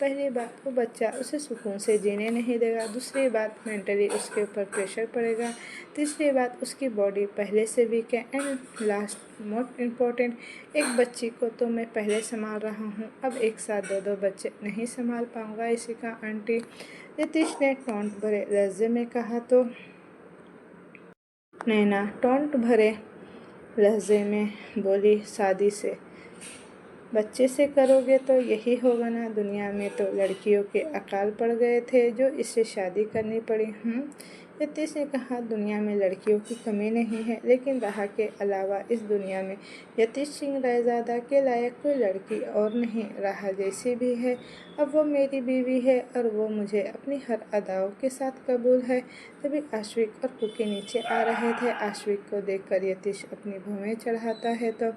पहली बात, वो बच्चा उसे सुकून से जीने नहीं देगा। दूसरी बात, मेंटली उसके ऊपर प्रेशर पड़ेगा। तीसरी बात, उसकी बॉडी पहले से वीक है। एंड लास्ट मोस्ट इम्पोर्टेंट, एक बच्ची को तो मैं पहले संभाल रहा हूँ, अब एक साथ दो बच्चे नहीं संभाल पाऊँगा इशिका आंटी। यतीश ने टोंट भरे लहजे में कहा तो नैना टोंट भरे लहजे में बोली, शादी से बच्चे से करोगे तो यही होगा ना? दुनिया में तो लड़कियों के अकाल पड़ गए थे जो इससे शादी करनी पड़ी। यतीश ने कहा, दुनिया में लड़कियों की कमी नहीं है, लेकिन राहा के अलावा इस दुनिया में यतीश सिंह रायजादा के लायक कोई लड़की और नहीं। राहा जैसी भी है, अब वो मेरी बीवी है और वो मुझे अपनी हर अदाओं के साथ कबूल है। तभी आश्विक और कुकी नीचे आ रहे थे। आश्विक को देखकर यतीश अपनी भौहें चढ़ाता है तो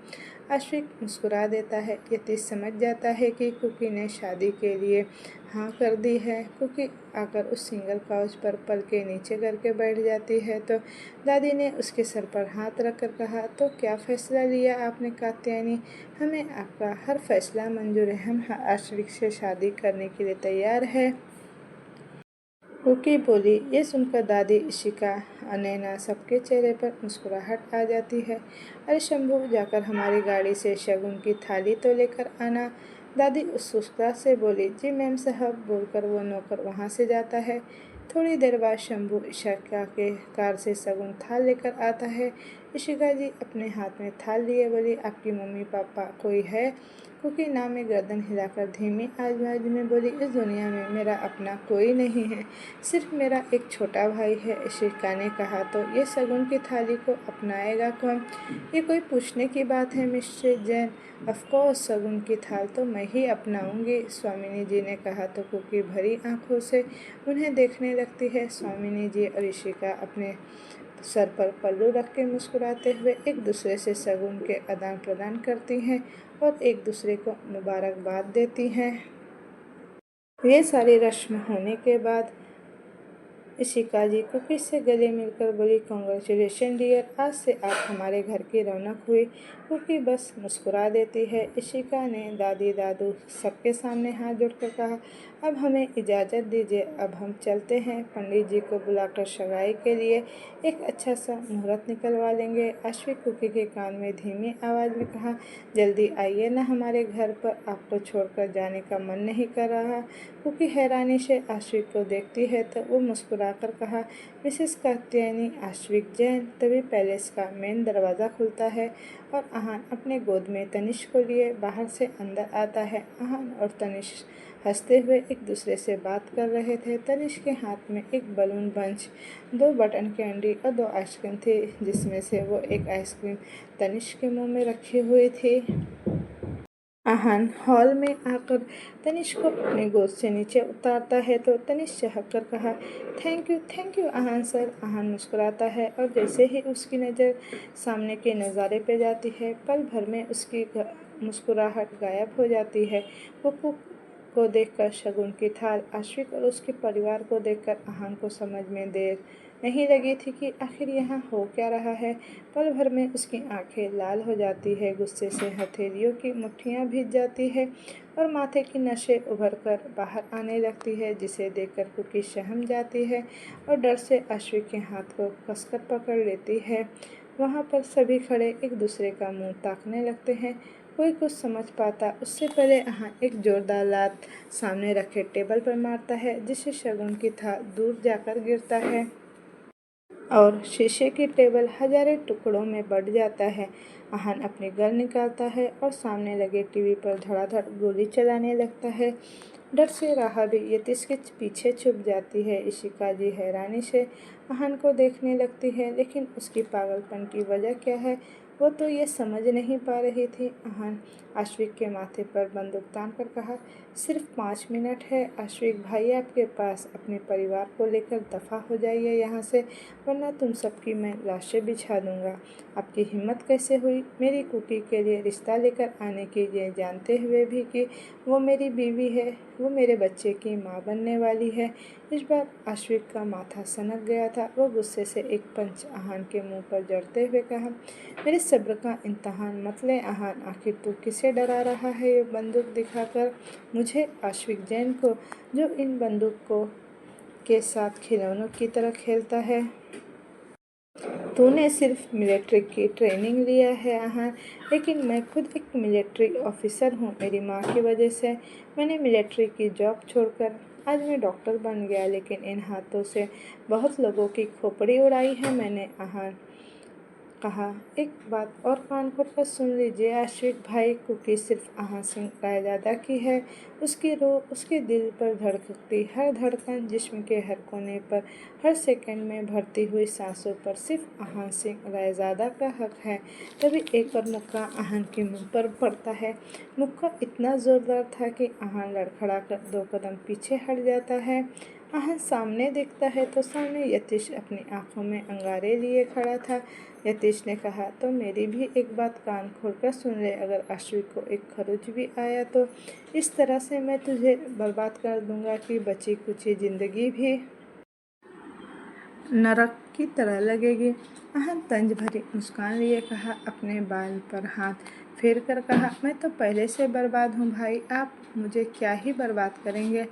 आश्विक मुस्कुरा देता है। यतीश समझ जाता है कि कुकी ने शादी के लिए हाँ कर दी है। कुकी आकर उस सिंगल काउच पर पल के नीचे करके बैठ जाती है तो दादी ने उसके सर पर हाथ रखकर कहा, तो क्या फ़ैसला लिया आपने कात्यायनी? हमें आपका हर फैसला मंजूर है, हम आश्विक से शादी करने के लिए तैयार है। कुकी बोली। ये सुनकर दादी, इशिका, नैना सबके चेहरे पर मुस्कुराहट आ जाती है। अरे शंभू, जाकर हमारी गाड़ी से शगुन की थाली तो लेकर आना। दादी उत्सुकता से बोली, जी मैम साहब, बोलकर वो नौकर वहाँ से जाता है। थोड़ी देर बाद शंभू इशिका के कार से शगुन थाल लेकर आता है। इशिका जी अपने हाथ में थाल लिए बोली, आपकी मम्मी पापा कोई है? कुकी नाम में गर्दन हिलाकर धीमी आवाज में बोली, इस दुनिया में मेरा अपना कोई नहीं है, सिर्फ मेरा एक छोटा भाई है। इशिका ने कहा, तो ये शगुन की थाली को अपनाएगा कौन? ये कोई पूछने की बात है मिस्टर जैन? ऑफकोर्स शगुन की थाल तो मैं ही अपनाऊंगी, स्वामिनी जी ने कहा तो कुकी भरी आंखों से उन्हें देखने लगती है। स्वामिनी जी और इशिका अपने सर पर पल्लू रख के मुस्कुराते हुए एक दूसरे से शगुन के आदान प्रदान करती हैं और एक दूसरे को मुबारकबाद देती हैं। ये सारी रस्म होने के बाद इशिका जी कुकी से गले मिलकर बोली, कॉन्ग्रेचुलेशन डियर, आज से आप हमारे घर की रौनक हुई। कुकी बस मुस्कुरा देती है। इशिका ने दादी दादू सबके सामने हाथ जोड़कर कहा, अब हमें इजाज़त दीजिए, अब हम चलते हैं। पंडित जी को बुलाकर सगाई के लिए एक अच्छा सा मुहूर्त निकलवा लेंगे। आश्विक कुकी के कान में धीमी आवाज़ में कहा, जल्दी आइए ना हमारे घर पर, आपको छोड़कर जाने का मन नहीं कर रहा। कुकी हैरानी से आश्विक को देखती है तो वो मुस्कुराकर कहा, मिसेस कात्यायनी, आश्विक जैन। तभी पैलेस का मेन दरवाज़ा खुलता है और आहान अपने गोद में तनिष्क को लिए बाहर से अंदर आता है। आहान और तनिष्क हंसते हुए एक दूसरे से बात कर रहे थे। तनिष्क के हाथ में एक बलून बंच, 2 बटन कैंडी और 2 आइसक्रीम थी, जिसमें से वो एक आइसक्रीम तनिष्क के मुंह में रखी हुई थी। आहान हॉल में आकर तनिष्क को अपने गोद से नीचे उतारता है तो तनिष्क चहक कर कहा, थैंक यू आहान सर। आहान मुस्कुराता है और जैसे ही उसकी नज़र सामने के नज़ारे पे जाती है, पल भर में उसकी मुस्कुराहट गायब हो जाती है। कुकू को देखकर शगुन की थाल, आश्विक और उसके परिवार को देखकर आहान को समझ में देर नहीं लगी थी कि आखिर यहाँ हो क्या रहा है। पल भर में उसकी आंखें लाल हो जाती है, गुस्से से हथेलियों की मुट्ठियाँ भीग जाती है और माथे की नसें उभर कर बाहर आने लगती है, जिसे देखकर कुकी सहम जाती है और डर से आश्विक के हाथ को कसकर पकड़ लेती है। वहाँ पर सभी खड़े एक दूसरे का मुंह ताकने लगते हैं। कोई कुछ समझ पाता उससे पहले आहान एक जोरदार लात सामने रखे टेबल पर मारता है, जिससे शगुन की थाल दूर जाकर गिरता है और शीशे की टेबल हजारों टुकड़ों में बढ़ जाता है। आहान अपनी गन निकालता है और सामने लगे टीवी पर धड़ाधड़ गोली चलाने लगता है। डर से राहा भी यतीश के पीछे छुप जाती है। इशिका जी हैरानी से आहान को देखने लगती है, लेकिन उसकी पागलपन की वजह क्या है वो तो ये समझ नहीं पा रही थी। आहान आश्विक के माथे पर बंदूक तान कर कहा, सिर्फ 5 मिनट है आश्विक भाई आपके पास, अपने परिवार को लेकर दफ़ा हो जाइए यहाँ से, वरना तुम सबकी मैं लाशें बिछा दूंगा। आपकी हिम्मत कैसे हुई मेरी कुकी के लिए रिश्ता लेकर आने की, ये जानते हुए भी कि वो मेरी बीवी है, वो मेरे बच्चे की माँ बनने वाली है। इस बार आश्विक का माथा सनक गया था। वो गुस्से से एक पंच आहान के मुंह पर जड़ते हुए कहा, मेरे सब्र का इम्तहान मत ले आहान, आखिर तू किसे डरा रहा है ये बंदूक दिखाकर? मुझे आश्विक जैन को, जो इन बंदूकों के साथ खिलौनों की तरह खेलता है। तूने सिर्फ मिलिट्री की ट्रेनिंग लिया है आहान, लेकिन मैं खुद एक मिलिट्री ऑफिसर हूँ। मेरी माँ की वजह से मैंने मिलिट्री की जॉब छोड़कर आज मैं डॉक्टर बन गया, लेकिन इन हाथों से बहुत लोगों की खोपड़ी उड़ाई है मैंने। आहान कहा, एक बात और कान खोलकर सुन लीजिए आश्विक भाई, कुकी सिर्फ आहान सिंह रायजादा की है। उसकी रूह, उसके दिल पर धड़कती हर धड़कन, जिस्म के हर कोने पर, हर सेकंड में भरती हुई सांसों पर सिर्फ आहान सिंह रायजादा का हक है। तभी एक और मुक्का आहान के मुंह पर पड़ता है। मुक्का इतना जोरदार था कि आहान लड़खड़ा कर 2 कदम पीछे हट जाता है। आहान सामने देखता है तो सामने यतीश अपनी आंखों में अंगारे लिए खड़ा था। यतीश ने कहा, तो मेरी भी एक बात कान खोलकर सुन ले, अगर आश्विक को एक खरोच भी आया तो इस तरह से मैं तुझे बर्बाद कर दूंगा कि बची कुची जिंदगी भी नरक की तरह लगेगी। आहान तंज भरी मुस्कान लिए कहा, अपने बाल पर हाथ फेर कर कहा, मैं तो पहले से बर्बाद हूँ भाई, आप मुझे क्या ही बर्बाद करेंगे।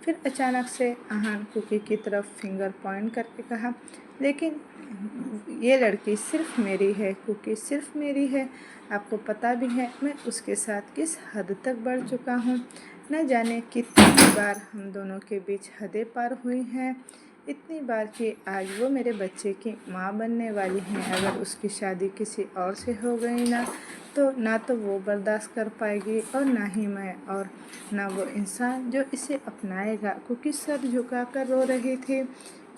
फिर अचानक से आहान कुकी की तरफ फिंगर पॉइंट करके कहा, लेकिन ये लड़की सिर्फ मेरी है, कुकी सिर्फ मेरी है। आपको पता भी है मैं उसके साथ किस हद तक बढ़ चुका हूँ। न जाने कितनी बार हम दोनों के बीच हदें पार हुई हैं, इतनी बार कि आज वो मेरे बच्चे की माँ बनने वाली हैं। अगर उसकी शादी किसी और से हो गई ना तो वो बर्दाश्त कर पाएगी और ना ही मैं, और ना वो इंसान जो इसे अपनाएगा। कुकी सर झुकाकर रो रही थी।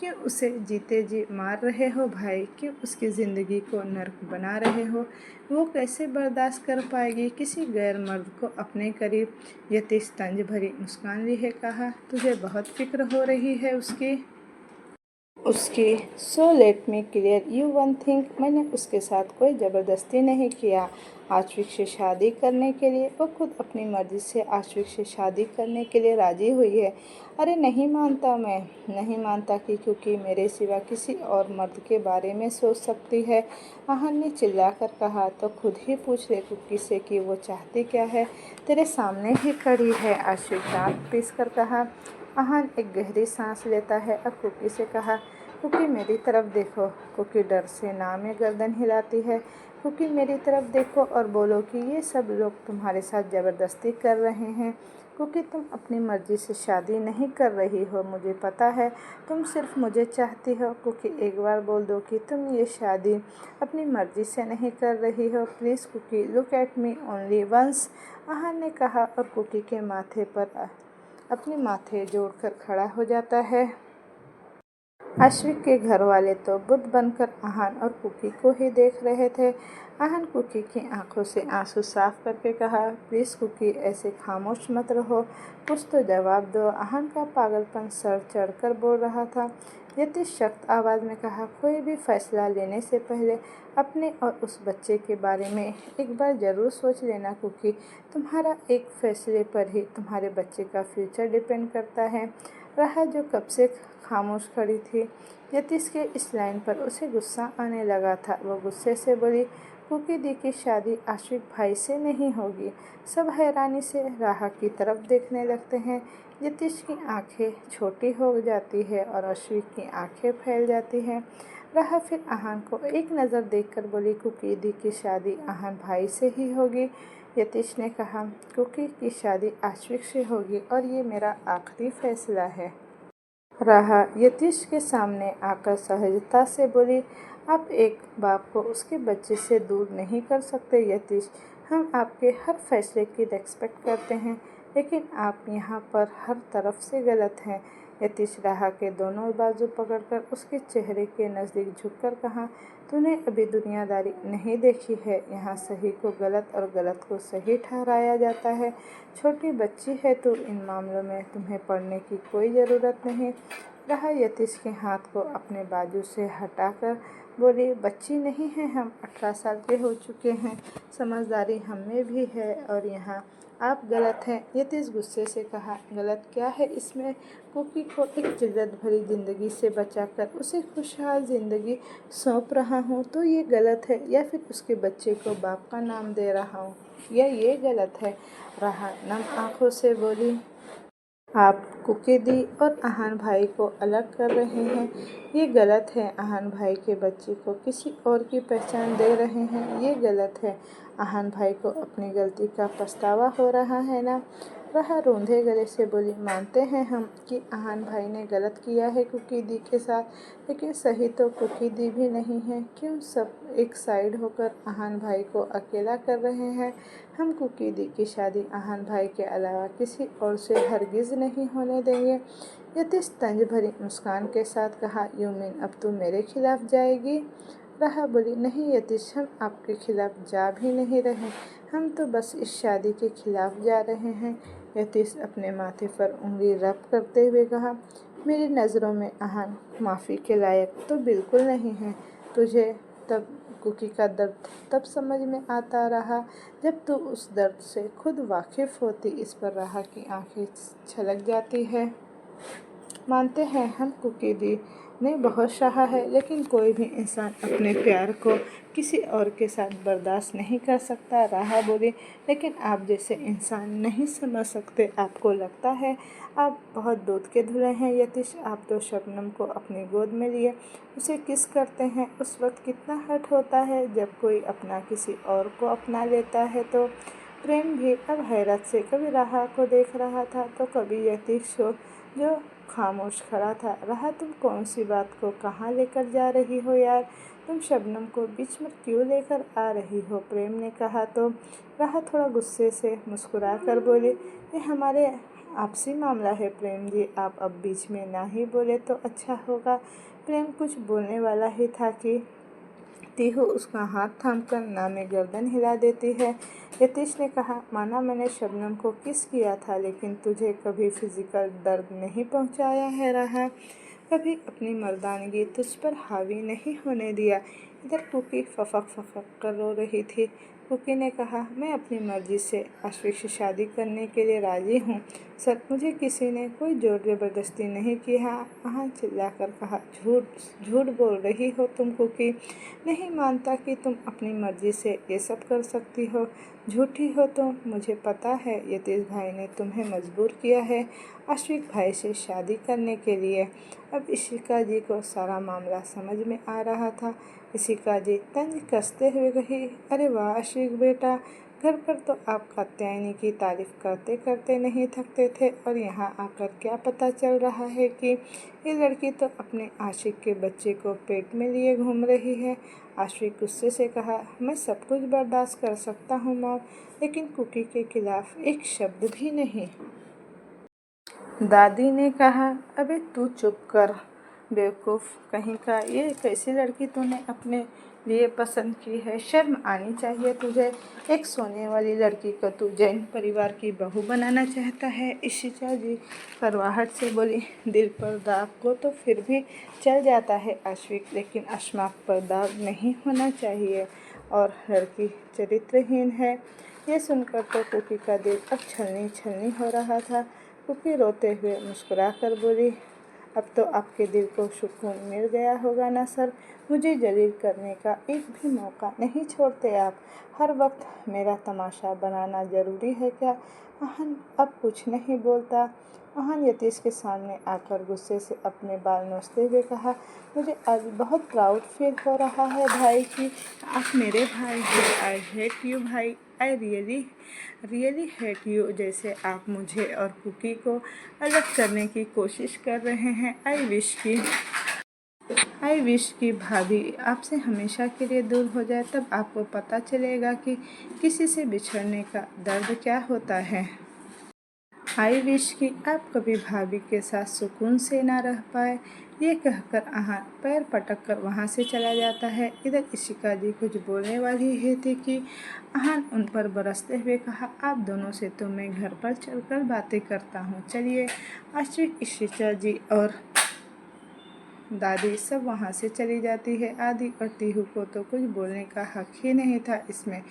क्यों उसे जीते जी मार रहे हो भाई? क्यों उसकी ज़िंदगी को नर्क बना रहे हो? वो कैसे बर्दाश्त कर पाएगी किसी गैर मर्द को अपने करीब? यतीश तंज भरी मुस्कान लिए कहा, तुझे बहुत फिक्र हो रही है उसकी। So let me clear you one thing, मैंने उसके साथ कोई ज़बरदस्ती नहीं किया आश्विक से शादी करने के लिए। वो खुद अपनी मर्ज़ी से आश्विक से शादी करने के लिए राज़ी हुई है। अरे नहीं मानता, मैं नहीं मानता कि क्योंकि मेरे सिवा किसी और मर्द के बारे में सोच सकती है। आहान ने चिल्लाकर कहा, तो खुद ही पूछ ले कुकी से कि वो चाहती क्या है, तेरे सामने ही खड़ी है। आश्विक दांत पीस कर कहा। आहान एक गहरी सांस लेता है और कुकी से कहा, कुकी मेरी तरफ देखो। कुकी डर से नाव में गर्दन हिलाती है। कुकी मेरी तरफ देखो और बोलो कि ये सब लोग तुम्हारे साथ ज़बरदस्ती कर रहे हैं। कुकी तुम अपनी मर्ज़ी से शादी नहीं कर रही हो, मुझे पता है, तुम सिर्फ मुझे चाहती हो। कुकी एक बार बोल दो कि तुम ये शादी अपनी मर्ज़ी से नहीं कर रही हो। Please Cookie, look at me only once, Aahan ने कहा और कुकी के माथे पर अपने माथे जोड़कर खड़ा हो जाता है। आश्विक के घर वाले तो बुद्ध बनकर आहान और कुकी को ही देख रहे थे। आहान कुकी की आंखों से आंसू साफ करके कहा, प्लीज़ कुकी, ऐसे खामोश मत रहो, कुछ तो जवाब दो। आहान का पागलपन सर चढ़कर बोल रहा था। यतीश सख्त आवाज़ में कहा, कोई भी फैसला लेने से पहले अपने और उस बच्चे के बारे में एक बार ज़रूर सोच लेना कुकी। तुम्हारा एक फैसले पर ही तुम्हारे बच्चे का फ्यूचर डिपेंड करता है। राहा जो कब से खामोश खड़ी थी, यतीश के इस लाइन पर उसे गुस्सा आने लगा था। वो गुस्से से बोली, कुकी दी की शादी आशिक भाई से नहीं होगी। सब हैरानी से राहा की तरफ देखने लगते हैं। यतीश की आंखें छोटी हो जाती है और आशिक की आंखें फैल जाती हैं। राहा फिर आहान को एक नज़र देखकर बोली, कुकी दी की शादी आहान भाई से ही होगी। यतीश ने कहा, कुकी की शादी आशिक से होगी और ये मेरा आखिरी फैसला है। राहा यतीश के सामने आकर सहजता से बोली, आप एक बाप को उसके बच्चे से दूर नहीं कर सकते यतीश। हम आपके हर फैसले की रिस्पेक्ट करते हैं, लेकिन आप यहाँ पर हर तरफ से गलत हैं। यतीश राहा के दोनों बाजू पकड़कर उसके चेहरे के नज़दीक झुककर कहा, तूने अभी दुनियादारी नहीं देखी है। यहाँ सही को गलत और गलत को सही ठहराया जाता है। छोटी बच्ची है तू, इन मामलों में तुम्हें पढ़ने की कोई ज़रूरत नहीं। राहा यतीश के हाथ को अपने बाजू से हटाकर बोली, बच्ची नहीं है हम, 18 साल के हो चुके हैं, समझदारी हम में भी है और यहाँ आप गलत हैं। यतीश गुस्से से कहा, गलत क्या है इसमें? कुकी को एक जिद्दत भरी ज़िंदगी से बचाकर उसे खुशहाल ज़िंदगी सौंप रहा हूँ तो ये गलत है, या फिर उसके बच्चे को बाप का नाम दे रहा हूँ, या ये गलत है? राहा नम आंखों से बोली, आप कुकी दी और आहान भाई को अलग कर रहे हैं, ये गलत है। आहान भाई के बच्चे को किसी और की पहचान दे रहे हैं, ये गलत है। आहान भाई को अपनी गलती का पछतावा हो रहा है ना? राहा रूंधे गले से बोली, मानते हैं हम कि आहान भाई ने गलत किया है कुकी दी के साथ, लेकिन सही तो कुकी दी भी नहीं है। क्यों सब एक साइड होकर आहान भाई को अकेला कर रहे हैं? हम कुकी दी की शादी आहान भाई के अलावा किसी और से हरगिज़ नहीं होने देंगे। यतीश तंज भरी मुस्कान के साथ कहा, यू मीन अब तू मेरे खिलाफ जाएगी? राहा बोली, नहीं यतीश, हम आपके खिलाफ जा भी नहीं रहे, हम तो बस इस शादी के खिलाफ जा रहे हैं। यतीश अपने माथे पर उंगली रब करते हुए कहा, मेरी नज़रों में आहान माफ़ी के लायक तो बिल्कुल नहीं है। तुझे तब कुकी का दर्द तब समझ में आता रहा जब तू उस दर्द से खुद वाकिफ़ होती। इस पर राहा की आंखें छलक जाती है। मानते हैं हम कुकी दी ने बहुत सहा है, लेकिन कोई भी इंसान अपने प्यार को किसी और के साथ बर्दाश्त नहीं कर सकता। राहा बोली, लेकिन आप जैसे इंसान नहीं समझ सकते। आपको लगता है आप बहुत दूध के धुले हैं यतीश। आप तो शबनम को अपनी गोद में लिए उसे किस करते हैं, उस वक्त कितना हर्ट होता है जब कोई अपना किसी और को अपना लेता है। तो प्रेम भी अब हैरत से कभी राहा को देख रहा था तो कभी यतीश को, जो खामोश खड़ा था। राहा, तुम कौन सी बात को कहाँ लेकर जा रही हो यार? तुम शबनम को बीच में क्यों लेकर आ रही हो? प्रेम ने कहा तो राहा थोड़ा गुस्से से मुस्कुरा कर बोली, ये हमारे आपसी मामला है प्रेम जी, आप अब बीच में ना ही बोले तो अच्छा होगा। प्रेम कुछ बोलने वाला ही था कि तीहू उसका हाथ थामकर ना में गर्दन हिला देती है। यतीश ने कहा, माना मैंने शबनम को किस किया था, लेकिन तुझे कभी फिजिकल दर्द नहीं पहुंचाया है रहा, कभी अपनी मर्दानगी तुझ पर हावी नहीं होने दिया। इधर कुकी फफक फफक कर रो रही थी। कुकी ने कहा, मैं अपनी मर्जी से आशिक से शादी करने के लिए राज़ी हूँ सर, मुझे किसी ने कोई जोर ज़बरदस्ती नहीं की है। आहान चिल्लाकर कहा, झूठ झूठ बोल रही हो तुम कुकी, नहीं मानता कि तुम अपनी मर्जी से ये सब कर सकती हो। झूठी हो तुम, मुझे पता है यतीश भाई ने तुम्हें मजबूर किया है आशिक भाई से शादी करने के लिए। अब इशिका जी को सारा मामला समझ में आ रहा था। इशिका जी तंज कसते हुए कही, अरे वाह आशिक बेटा, घर पर तो आप कात्यायनी की तारीफ करते करते नहीं थकते थे, और यहाँ आकर क्या पता चल रहा है कि ये लड़की तो अपने आशिक के बच्चे को पेट में लिए घूम रही है। आशिक गुस्से से कहा, मैं सब कुछ बर्दाश्त कर सकता हूँ मॉम, लेकिन कुकी के खिलाफ एक शब्द भी नहीं। दादी ने कहा, अबे तू चुप कर, बेवकूफ़ कहीं का, ये कैसी लड़की तूने अपने लिए पसंद की है? शर्म आनी चाहिए तुझे। एक सोने वाली लड़की को तू जैन परिवार की बहू बनाना चाहता है। इशिता जी करवाहट से बोली। दिल पर दाग को तो फिर भी चल जाता है आश्विक, लेकिन अशमाक पर दाग नहीं होना चाहिए। और लड़की चरित्रहीन है। ये सुनकर तो कुकी का दिल अब छलनी छलनी हो रहा था। कुकी रोते हुए मुस्कुरा कर बोली, अब तो आपके दिल को सुकून मिल गया होगा ना सर। मुझे जलील करने का एक भी मौका नहीं छोड़ते आप। हर वक्त मेरा तमाशा बनाना ज़रूरी है क्या? आहन अब कुछ नहीं बोलता। आहन यतीश के सामने आकर गुस्से से अपने बाल नोचते हुए कहा, मुझे आज बहुत प्राउड फील हो रहा है भाई कि आप मेरे भाई हैं। आई हेट यू भाई, आई रियली हेट यू। जैसे आप मुझे और कुकी को अलग करने की कोशिश कर रहे हैं। आई विश कि भाभी आपसे हमेशा के लिए दूर हो जाए, तब आपको पता चलेगा कि किसी से बिछड़ने का दर्द क्या होता है। आई विश कि आप कभी भाभी के साथ सुकून से ना रह पाए। ये कहकर आहन पैर पटक कर वहाँ से चला जाता है। इधर इशिका जी कुछ बोलने वाली ही थी कि आहन उन पर बरसते हुए कहा, आप दोनों से तो मैं घर पर चलकर बातें करता हूँ, चलिए। आश्विक, इशिका जी और दादी सब वहाँ से चली जाती है। आदि और तीहू को तो कुछ बोलने का हक ही नहीं था इसमें,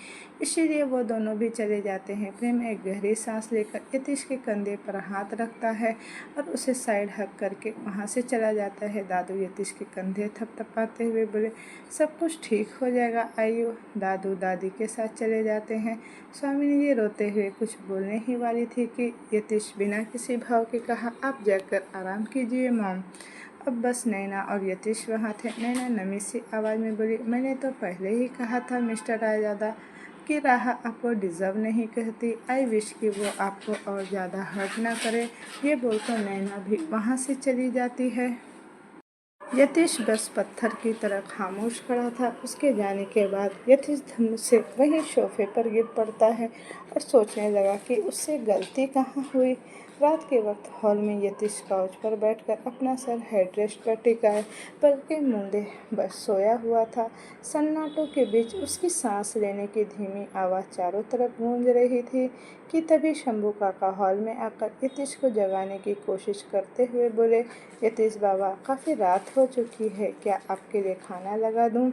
इसीलिए वो दोनों भी चले जाते हैं। प्रेम एक गहरी सांस लेकर यतीश के कंधे पर हाथ रखता है और उसे साइड हक करके वहाँ से चला जाता है। दादू यतीश के कंधे थपथपाते हुए बोले, सब कुछ ठीक हो जाएगा, आइयो। दादू दादी के साथ चले जाते हैं। स्वामिनी जी रोते हुए कुछ बोलने ही वाली थी कि यतीश बिना किसी भाव के कहा, आप जाकर आराम कीजिए मॉम। अब बस नैना और यतीश वहाँ थे। नैना नमी सी आवाज़ में बोली, मैंने तो पहले ही कहा था मिस्टर रायजादा कि राह आपको डिज़र्व नहीं कहती। आई विश कि वो आपको और ज़्यादा हर्ट ना करे। ये बोलकर नैना भी वहाँ से चली जाती है। यतीश बस पत्थर की तरह खामोश खड़ा था। उसके जाने के बाद यतीश धम्म से वहीं सोफे पर गिर पड़ता है और सोचने लगा कि उससे गलती कहाँ हुई। रात के वक्त हॉल में यतीश काउच पर बैठकर अपना सर हेडरेस्ट पर टिकाए पलकें मूंदे बस सोया हुआ था। सन्नाटों के बीच उसकी सांस लेने की धीमी आवाज़ चारों तरफ गूंज रही थी कि तभी शंभू काका हॉल में आकर यतीश को जगाने की कोशिश करते हुए बोले, यतीश बाबा, काफ़ी रात हो चुकी है, क्या आपके लिए खाना लगा दूं?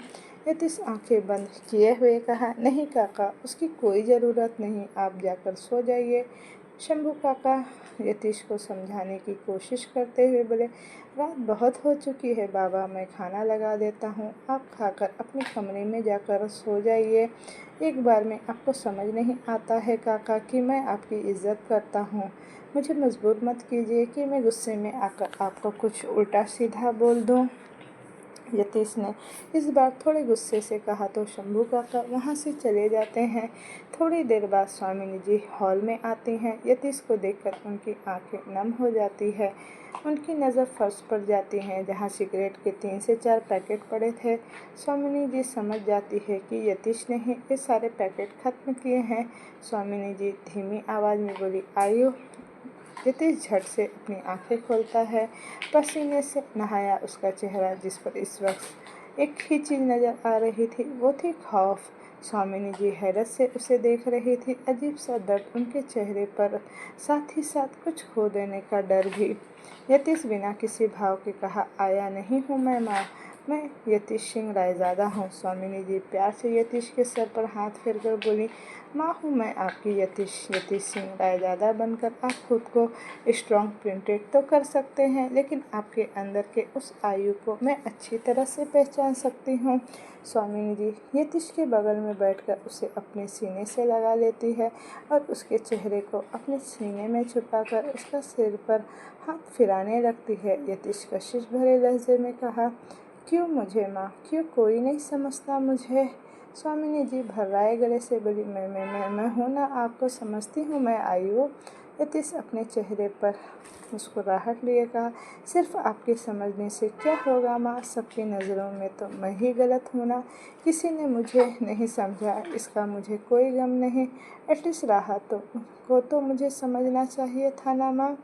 यतीश आंखें बंद किए हुए कहा, नहीं काका, उसकी कोई ज़रूरत नहीं, आप जाकर सो जाइए। शंभू काका यतीश को समझाने की कोशिश करते हुए बोले, रात बहुत हो चुकी है बाबा, मैं खाना लगा देता हूँ, आप खाकर अपने कमरे में जाकर सो जाइए। एक बार में आपको समझ नहीं आता है काका कि मैं आपकी इज्जत करता हूँ। मुझे मजबूर मत कीजिए कि मैं गुस्से में आकर आपको कुछ उल्टा सीधा बोल दूँ। यतीश ने इस बार थोड़े गुस्से से कहा तो शंभू काका वहाँ से चले जाते हैं। थोड़ी देर बाद स्वामिनी जी हॉल में आती हैं। यतीश को देखकर उनकी आंखें नम हो जाती है। उनकी नज़र फर्श पर जाती है जहाँ सिगरेट के 3 से 4 पैकेट पड़े थे। स्वामिनी जी समझ जाती है कि यतीश ने ही ये सारे पैकेट खत्म किए हैं। स्वामिनी जी धीमी आवाज़ में बोली, आइयो। यतीश झट से अपनी आंखें खोलता है। पसीने से नहाया उसका चेहरा, जिस पर इस वक्त एक ही चीज़ नज़र आ रही थी, वो थी खौफ। स्वामिनी जी हैरत से उसे देख रही थी। अजीब सा दर्द उनके चेहरे पर, साथ ही साथ कुछ खो देने का डर भी। यतीश बिना किसी भाव के कहा, आया नहीं हूँ मैं माँ, मैं यतीश सिंह रायजादा हूँ। स्वामिनी जी प्यार से यतीश के सर पर हाथ फेरकर बोली, माँ हूँ मैं आपकी यतीश सिंह रायजादा बनकर आप खुद को स्ट्रॉन्ग प्रिंटेड तो कर सकते हैं, लेकिन आपके अंदर के उस आयु को मैं अच्छी तरह से पहचान सकती हूँ। स्वामिनी जी यतीश के बगल में बैठकर उसे अपने सीने से लगा लेती है और उसके चेहरे को अपने सीने में छुपाकर उसका सिर पर हाथ फिराने लगती है। यतीश कशिश भरे लहजे में कहा, क्यों मुझे माँ, क्यों कोई नहीं समझता मुझे? स्वामिनी जी भर्राए गले से बोली, मैं हूँ ना, आपको समझती हूँ मैं, आयु। यतीश अपने चेहरे पर मुस्कुराहट लिए कहा, सिर्फ आपके समझने से क्या होगा माँ, सबकी नज़रों में तो मैं ही गलत हूँ ना, किसी ने मुझे नहीं समझा, इसका मुझे कोई गम नहीं। एटलीस्ट राहत को तो मुझे समझना चाहिए था ना माँ।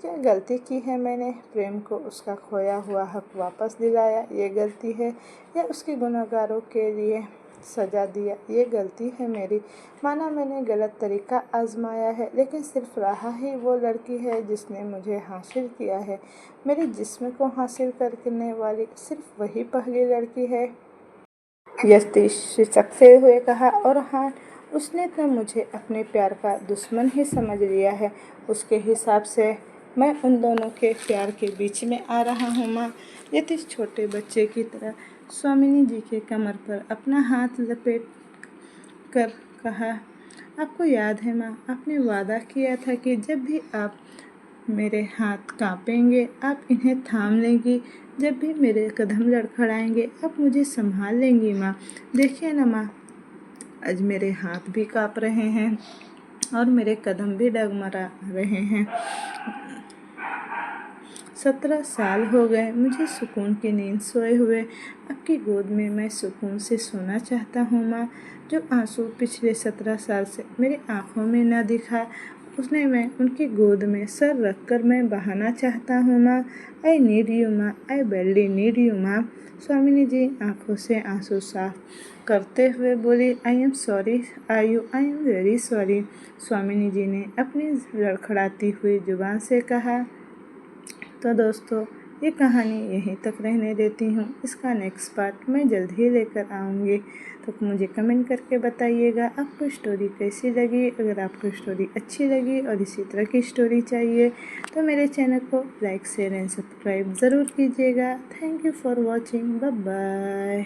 क्या गलती की है मैंने? प्रेम को उसका खोया हुआ हक वापस दिलाया, ये गलती है? या उसके गुनहगारों के लिए सज़ा दिया, ये गलती है मेरी? माना मैंने गलत तरीका आजमाया है, लेकिन सिर्फ राहा ही वो लड़की है जिसने मुझे हासिल किया है। मेरे जिस्म को हासिल करने वाली सिर्फ वही पहली लड़की है। यतीश सिसकते हुए कहा। और हाँ, उसने तो मुझे अपने प्यार का दुश्मन ही समझ लिया है। उसके हिसाब से मैं उन दोनों के प्यार के बीच में आ रहा हूँ माँ। यतीश छोटे बच्चे की तरह स्वामिनी जी के कमर पर अपना हाथ लपेट कर कहा, आपको याद है माँ, आपने वादा किया था कि जब भी आप मेरे हाथ कांपेंगे आप इन्हें थाम लेंगी, जब भी मेरे कदम लड़खड़ाएंगे आप मुझे संभाल लेंगी माँ। देखिए ना माँ, आज मेरे हाथ भी कांप रहे हैं और मेरे कदम भी डगमगा रहे हैं। 17 साल हो गए मुझे सुकून की नींद सोए हुए। आपकी गोद में मैं सुकून से सोना चाहता हूँ माँ। जो आंसू पिछले 17 साल से मेरी आँखों में न दिखा, उसने मैं उनकी गोद में सर रख कर मैं बहाना चाहता हूँ माँ। आई नीड यू माँ, आई बैडली नीड यू माँ। स्वामिनी जी आँखों से आंसू साफ करते हुए बोली, आई एम सॉरी आयु, आई एम वेरी सॉरी। स्वामिनी जी ने अपनी लड़खड़ाती हुई जुबान से कहा। तो दोस्तों, ये कहानी यहीं तक रहने देती हूँ। इसका नेक्स्ट पार्ट मैं जल्द ही लेकर आऊँगी। तो मुझे कमेंट करके बताइएगा आपको स्टोरी कैसी लगी। अगर आपको स्टोरी अच्छी लगी और इसी तरह की स्टोरी चाहिए तो मेरे चैनल को लाइक शेयर एंड सब्सक्राइब ज़रूर कीजिएगा। Thank you for watching. Bye bye.